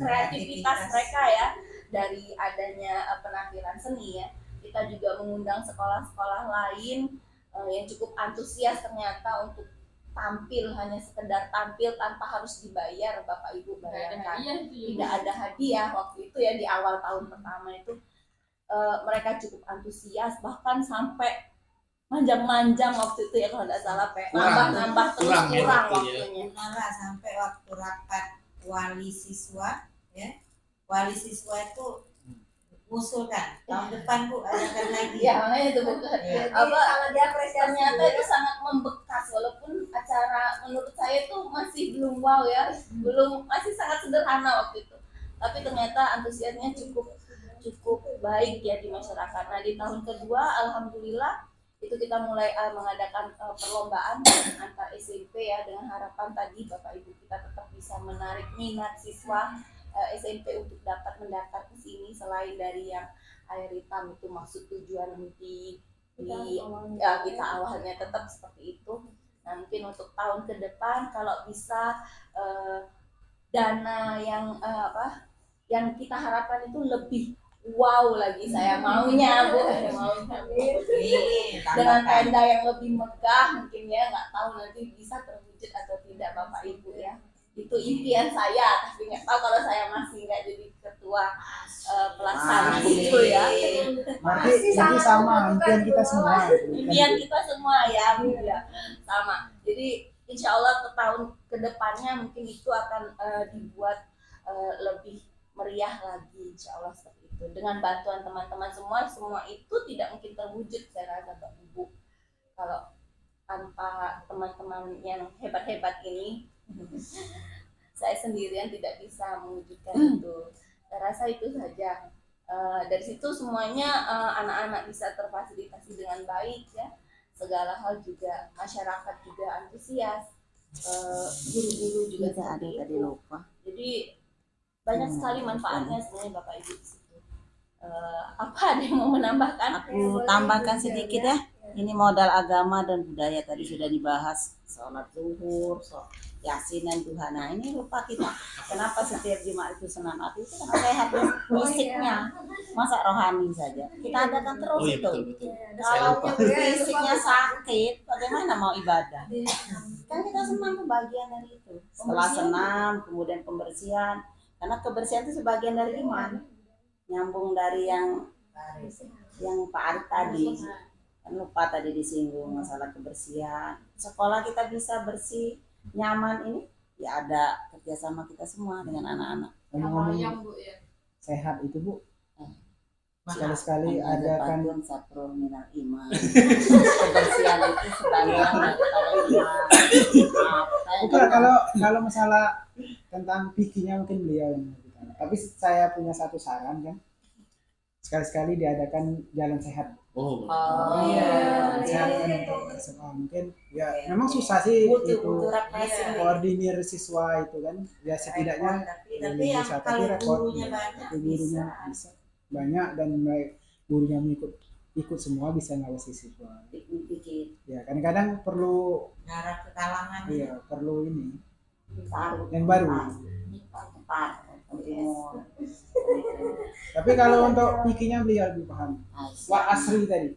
kreativitas mereka ya, dari adanya penampilan seni ya. Kita juga mengundang sekolah-sekolah lain yang cukup antusias ternyata untuk tampil, hanya sekedar tampil tanpa harus dibayar. Bapak Ibu bayangkan, tidak ada hadiah waktu itu ya, di awal tahun pertama itu mereka cukup antusias, bahkan sampai manjang-manjang waktu itu ya kalau tidak salah, nambah terus kurang waktunya. Malah sampai waktu rapat wali siswa itu usulkan tahun depan Bu adakan lagi. Ya, makanya itu bukan. Sangat diapresiasi. Ternyata itu sangat membekas, walaupun acara menurut saya tuh masih belum wow ya, masih sangat sederhana waktu itu. Tapi ternyata antusiasnya cukup baik ya di masyarakat. Nah di tahun kedua alhamdulillah itu kita mulai mengadakan perlombaan antar SMP ya, dengan harapan tadi Bapak Ibu kita tetap bisa menarik minat siswa SMP untuk dapat mendaftar ke sini, selain dari yang air hitam itu maksud tujuan kita awalnya tetap seperti itu. Nah mungkin untuk tahun ke depan kalau bisa dana yang kita harapkan itu lebih wow lagi, saya maunya Bu, dengan tenda yang lebih megah mungkin ya, nggak tahu nanti bisa terwujud atau tidak Bapak Ibu ya. Itu impian saya, tapi nggak tahu kalau saya masih nggak jadi ketua pelaksana gitu ya. Berarti sama impian kita semua. Impian kita semua ya, Bu ya, sama. Jadi insya Allah ke tahun kedepannya mungkin itu akan dibuat lebih meriah lagi, insya Allah seperti itu. Dengan bantuan teman-teman semua itu tidak mungkin terwujud saya rasa Bapak Ibu kalau tanpa teman-teman yang hebat-hebat ini. Saya sendirian tidak bisa mewujudkan itu. Saya rasa itu saja. Dari situ semuanya anak-anak bisa terfasilitasi dengan baik ya. Segala hal juga masyarakat juga antusias, guru-guru juga ada tadi lupa. Jadi banyak sekali manfaatnya sebenarnya Bapak Ibu di situ. Apa ada yang mau menambahkan? Aku tambahkan sedikit ya. Ini modal agama dan budaya tadi sudah dibahas, sholat zuhur, yasin dan duha. Nah ini lupa kita. Kenapa setiap Jumat itu senam hati itu karena sehat fisiknya, masa rohani saja. Kita adakan terus Oh iya, itu. betul. Kalau fisiknya sakit, bagaimana mau ibadah? Kan kita senam itu bagian dari itu. Setelah senam, kemudian pembersihan. Karena kebersihan itu sebagian dari iman. Nyambung dari yang Pak Arif tadi. Kan lupa tadi disinggung masalah kebersihan. Sekolah kita bisa bersih, nyaman ini ya ada kerjasama kita semua dengan anak-anak. Ngomong-ngomong Sehat itu Bu, sekali-sekali adakan bantuan saprul minal iman. Kebersihan itu sebagian daripada iman. bukan kalau masalah tentang pikirnya mungkin beliau yang lebih tahu. Tapi saya punya satu saran kan, sekali-sekali diadakan jalan sehat. Oh, iya. Sehat kan untuk SMA mungkin ya memang susah sih itu koordinir siswa itu kan ya setidaknya Tapi yang bisa, kalau tapi repot gurunya banyak tapi gurunya bisa banyak dan gurunya ikut semua bisa ngawasi siswa Pikir ya kadang-kadang perlu ngarah ke kalangan. iya perlu ini taruh yang baru. tepat timur. Tapi kalau untuk pikirnya beliau lebih paham. Wah asri tadi.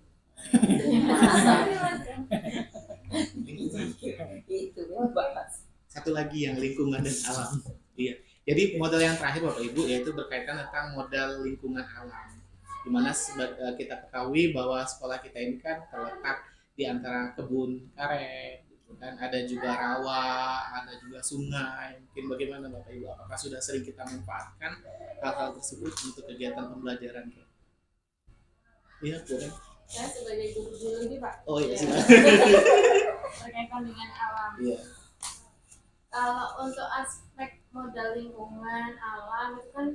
Itu bahas. satu lagi yang lingkungan dan alam. Iya. Jadi modal yang terakhir Bapak Ibu yaitu berkaitan tentang modal lingkungan alam. Dimana kita ketahui bahwa sekolah kita ini kan terletak di antara kebun karet, gitu kan. Ada juga rawa, ada juga sungai. Mungkin bagaimana Bapak Ibu? Apakah sudah sering kita manfaatkan hal-hal tersebut untuk kegiatan pembelajaran? Iya, boleh. Saya sebagai guru biologi Pak. Oh iya, Ya. silakan. Berkaitan dengan alam. Iya. Kalau untuk aspek modal lingkungan alam itu kan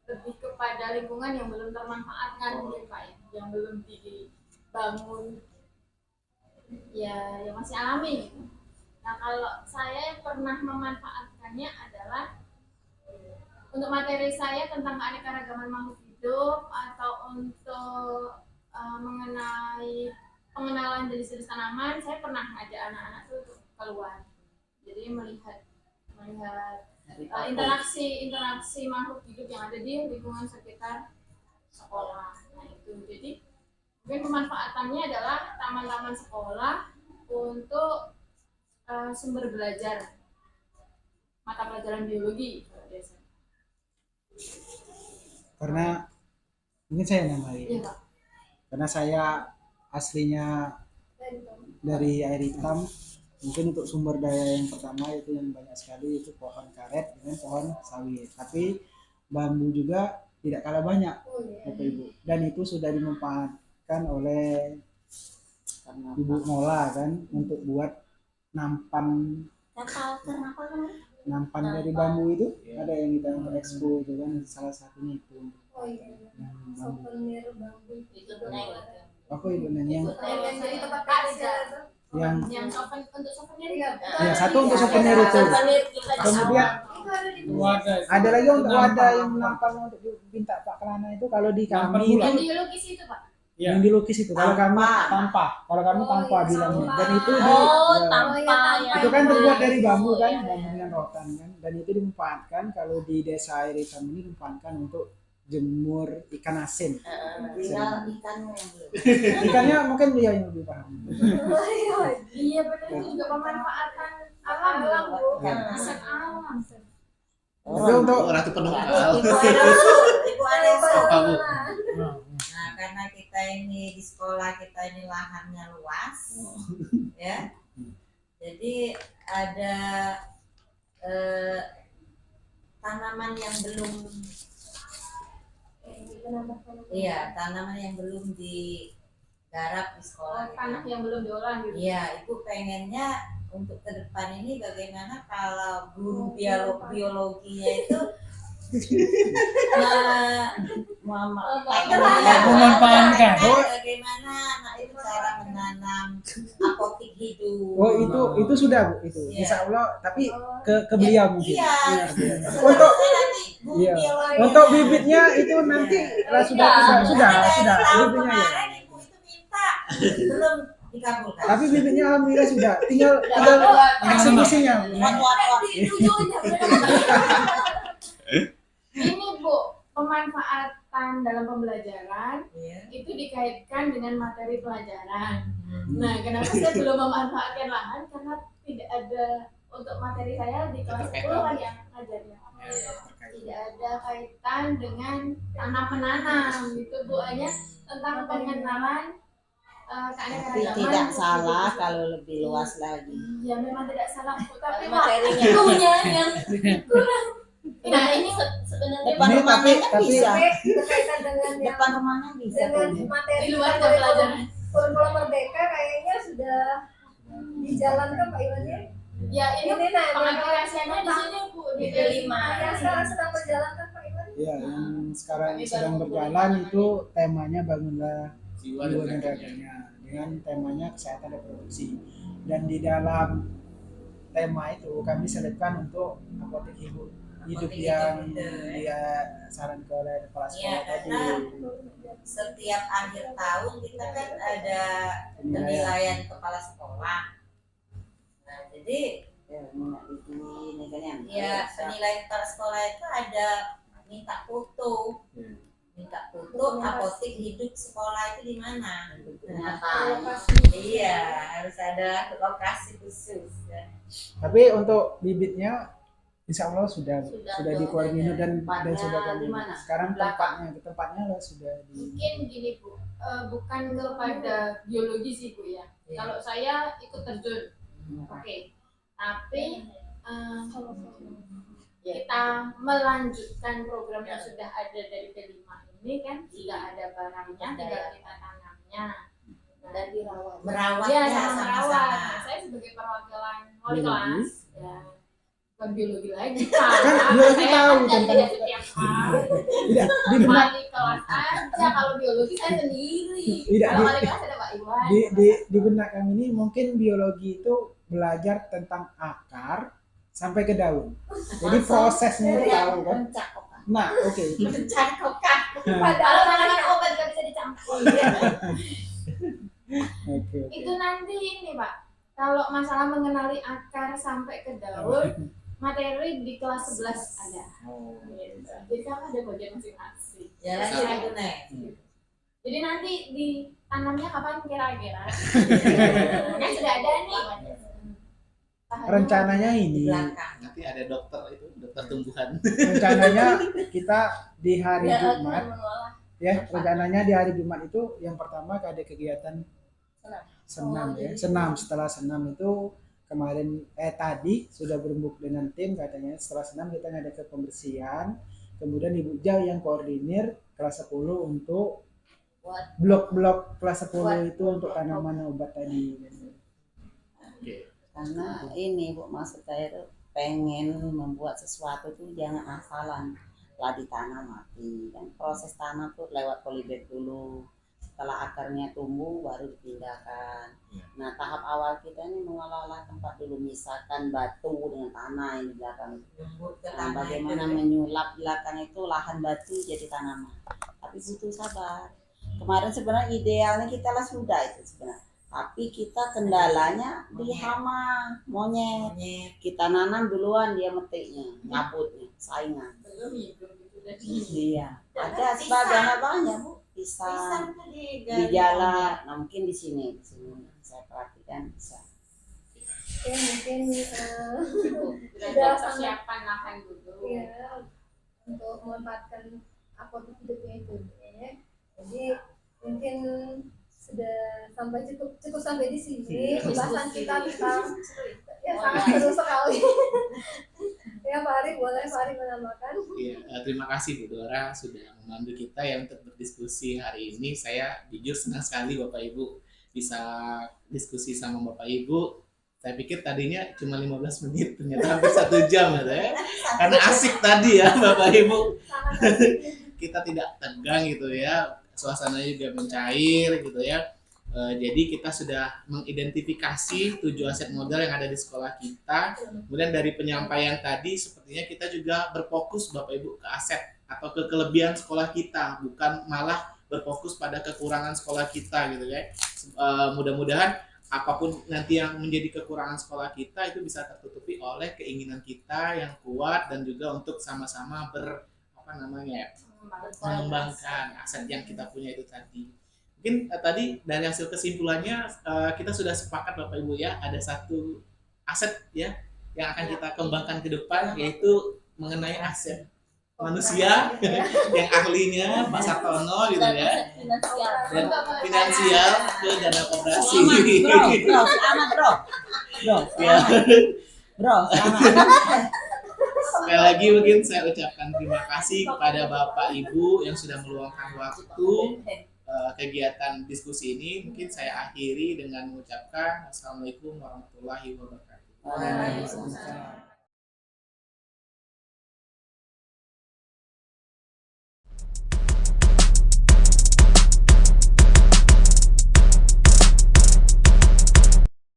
lebih kepada lingkungan yang belum termanfaatkan mungkin Pak ya, yang belum dibangun ya yang masih alami gitu. Nah kalau saya yang pernah memanfaatkannya adalah untuk materi saya tentang keanekaragaman makhluk hidup atau untuk mengenai pengenalan jenis-jenis tanaman, saya pernah ngajak anak-anak tuh untuk keluar. Jadi melihat interaksi makhluk hidup yang ada di lingkungan sekitar sekolah. Nah itu jadi mungkin pemanfaatannya adalah taman-taman sekolah untuk sumber belajar mata pelajaran biologi. Karena mungkin saya nambahin. Iya Pak. Karena saya aslinya dari air hitam, mungkin untuk sumber daya yang pertama itu yang banyak sekali itu pohon karet dengan pohon sawit. Tapi bambu juga tidak kalah banyak, Bapak Ibu. Dan itu sudah dimanfaatkan oleh Ibu Mola kan untuk buat nampan Kapal kenapa kemarin? nampan dari bambu itu ada yang kita expo itu kan salah satunya itu Oh iya. yang bambu. Souvenir bambu Itu benar. Aku ibu nanya yang dari tempat kerja itu. Yang untuk souvenir Iya. ya satu untuk souvenir itu. Kemudian Itu ada di Wadah. ada lagi untuk wadah yang nampan untuk minta Pak Kelana itu kalau di Nampan kami bulan. yang itu dilukis itu Pak. Ya. yang dilukis itu kalau kami tanpa kalau kami Oh, tanpa iya, bilangnya tanpa. dan itu di Oh, ya, tanpa itu kan terbuat dari bambu Oh, kan iya, bambu dengan rotan kan dan itu dimanfaatkan kalau di desa air hitam ini dimanfaatkan untuk jemur ikan asin. Tinggal ikannya yang belum. Ikannya mungkin dia yang lebih paham. Iya benar itu juga pemanfaatan alam Bu. Aset alam. Tapi untuk Ratu Penunggal. Ibu ada usul. Apa, Bu? Nah, karena kita ini di sekolah kita ini lahannya luas, ya. Jadi ada tanaman yang belum, tanaman yang belum digarap di sekolah. Tanah yang belum diolah gitu. Iya, ibu pengennya untuk ke depan ini bagaimana kalau guru biologinya itu memanfaatkan. bagaimana anak itu cara menanam apotik hidup. Oh itu sudah Bu itu. Iya. Insya Allah tapi ke beliau mungkin. Iya. Untuk Nanti guru iya. biologi. Untuk bibitnya itu nanti sudah bibitnya ya. Kemarin ibu itu minta belum dikabulkan. Tapi bibitnya alhamdulillah sudah. Tinggal eksekusinya. Ini Bu, pemanfaatan dalam pembelajaran Iya. itu dikaitkan dengan materi pelajaran. Nah, kenapa saya belum memanfaatkan lahan? Karena tidak ada untuk materi saya di kelas 10 kan yang ngajarnya. Tidak ada kaitan dengan tanam menanam gitu Bu, hanya tentang pengenalan keanekaragaman. Tidak salah kalau lebih luas lagi. Ya memang tidak salah Bu, tapi Materinya. waktunya yang kurang. Nah ini sebenarnya Depan Ini rumahnya kan tapi- bisa. berkaitan dengan yang Depan rumahnya bisa. dengan Bu. materi di luar kita dari pelajaran. kurikulum Merdeka kayaknya sudah dijalankan Pak Iwan ya. Ya ini Ini nah pengaplikasiannya di sini Bu di Di D5. yang sekarang sedang berjalankan Pak Iwan. Ya, yang sekarang sedang berjalan itu temanya bangunlah Jiwa jiwa dan dan rakyatnya. raganya dengan temanya kesehatan reproduksi. Dan di dalam tema itu kami selipkan untuk apotek hidup Apotek yang hidup. dia sarankan oleh kepala sekolah Iya, tadi. karena setiap akhir tahun kita kan ada Penilaian. penilaian kepala sekolah. Nah, jadi ya penilaian kepala sekolah itu ada minta foto. Minta foto apotek hidup sekolah itu di mana? Iya, harus ada lokasi khusus. Ya. Tapi untuk bibitnya insya Allah sudah Sudah dikoordinir dan tempatnya sudah kami. di mana? Sekarang Belakang. tempatnya lah sudah di. Mungkin gini Bu, bukan kepada biologi sih Bu ya. Iya. Kalau saya ikut terjun, oke. Tapi kita melanjutkan program yang sudah ada dari D5 ini kan sudah ada barangnya, tinggal kita tanamnya. Dan dirawat. Ya, Merawatnya sama merawat. Nah, sama-sama. saya sebagai perwakilan wali Biologi. kelas, ya bukan biologi lagi. Kan biologi Saya tahu kan tentang- tidak setiap hari. Tidak di benak Wali kelas aja, kalau biologi saya sendiri. Tidak, Kalau di- wali kelas ada Pak Iwan. di benak kami ini mungkin biologi itu belajar tentang akar sampai ke daun. Jadi prosesnya itu tahu kan. Mencakupkan. Nah, oke. Mencakupkan. Kalau tanaman obat nggak bisa dicampur. Oke. Itu nanti ini Pak, kalau masalah mengenali akar sampai ke daun, materi di kelas 11 ada. Oh. Jadi kan ada bagian masing-masing. Ya lanjut Ibu Nek. Jadi nanti ditanamnya kapan kira-kira? Kan sudah ada nih. Rencananya Di ini, belakang. Nanti ada dokter itu, dokter tumbuhan. rencananya kita di hari Ya, Jumat ya, rencananya di hari Jumat itu yang pertama ada kegiatan senam ya. Senam, setelah senam itu kemarin tadi sudah berembuk dengan tim katanya setelah senam kita ada ke pembersihan, kemudian Ibu Jau yang koordinir kelas 10 untuk blok-blok kelas 10 itu untuk tanaman obat tadi. Oke. Karena ini Bu, maksud saya tuh pengen membuat sesuatu tuh jangan asalan lah ditanam mati kan, proses tanam tuh lewat polybag dulu, setelah akarnya tumbuh baru dipindahkan. Nah tahap awal kita ini mengelola tempat dulu, misalkan batu dengan tanah yang di belakang itu. Nah, bagaimana menyulap belakang itu lahan batu jadi tanaman, tapi butuh sabar. Kemarin sebenarnya idealnya kita lah sudah itu sebenarnya, tapi kita kendalanya di hama monyet. Kita nanam duluan, dia metiknya, nyabutnya, saingan. Iya, ada sebagian banyak Bu, pisang di jalan. Nah mungkin di sini saya perhatikan bisa. Ya mungkin Sudah persiapan lahan dulu. ya untuk memanfaatkan apotek hidupnya itu ya. Jadi mungkin sudah cukup sampai di sini pembahasan kita tentang ya sangat seru sekali. Ya Pak Ari, boleh Pak Ari menambahkan? Iya, terima kasih Bu Dora sudah memandu kita ya untuk berdiskusi hari ini. Saya jujur senang sekali Bapak Ibu bisa diskusi sama Bapak Ibu. Saya pikir tadinya cuma 15 menit, ternyata hampir 1 jam ya. Karena asik tadi ya Bapak Ibu. Kita tidak tegang gitu ya, suasananya juga mencair gitu ya. Jadi kita sudah mengidentifikasi 7 aset modal yang ada di sekolah kita. Kemudian dari penyampaian tadi sepertinya kita juga berfokus Bapak Ibu ke aset atau ke kelebihan sekolah kita, bukan malah berfokus pada kekurangan sekolah kita gitu ya. Mudah-mudahan apapun nanti yang menjadi kekurangan sekolah kita itu bisa tertutupi oleh keinginan kita yang kuat dan juga untuk sama-sama mengembangkan aset yang kita punya itu tadi. Mungkin tadi dari hasil kesimpulannya kita sudah sepakat Bapak Ibu ya, ada satu aset ya yang akan kita kembangkan ke depan, yaitu mengenai aset manusia yang ahlinya Pak Sartono gitu ya, dan finansial ke dana koperasi. Bro, Sekali lagi mungkin saya ucapkan terima kasih kepada Bapak Ibu yang sudah meluangkan waktu kegiatan diskusi ini. Mungkin saya akhiri dengan mengucapkan Assalamualaikum warahmatullahi wabarakatuh. Waalaikumsalam.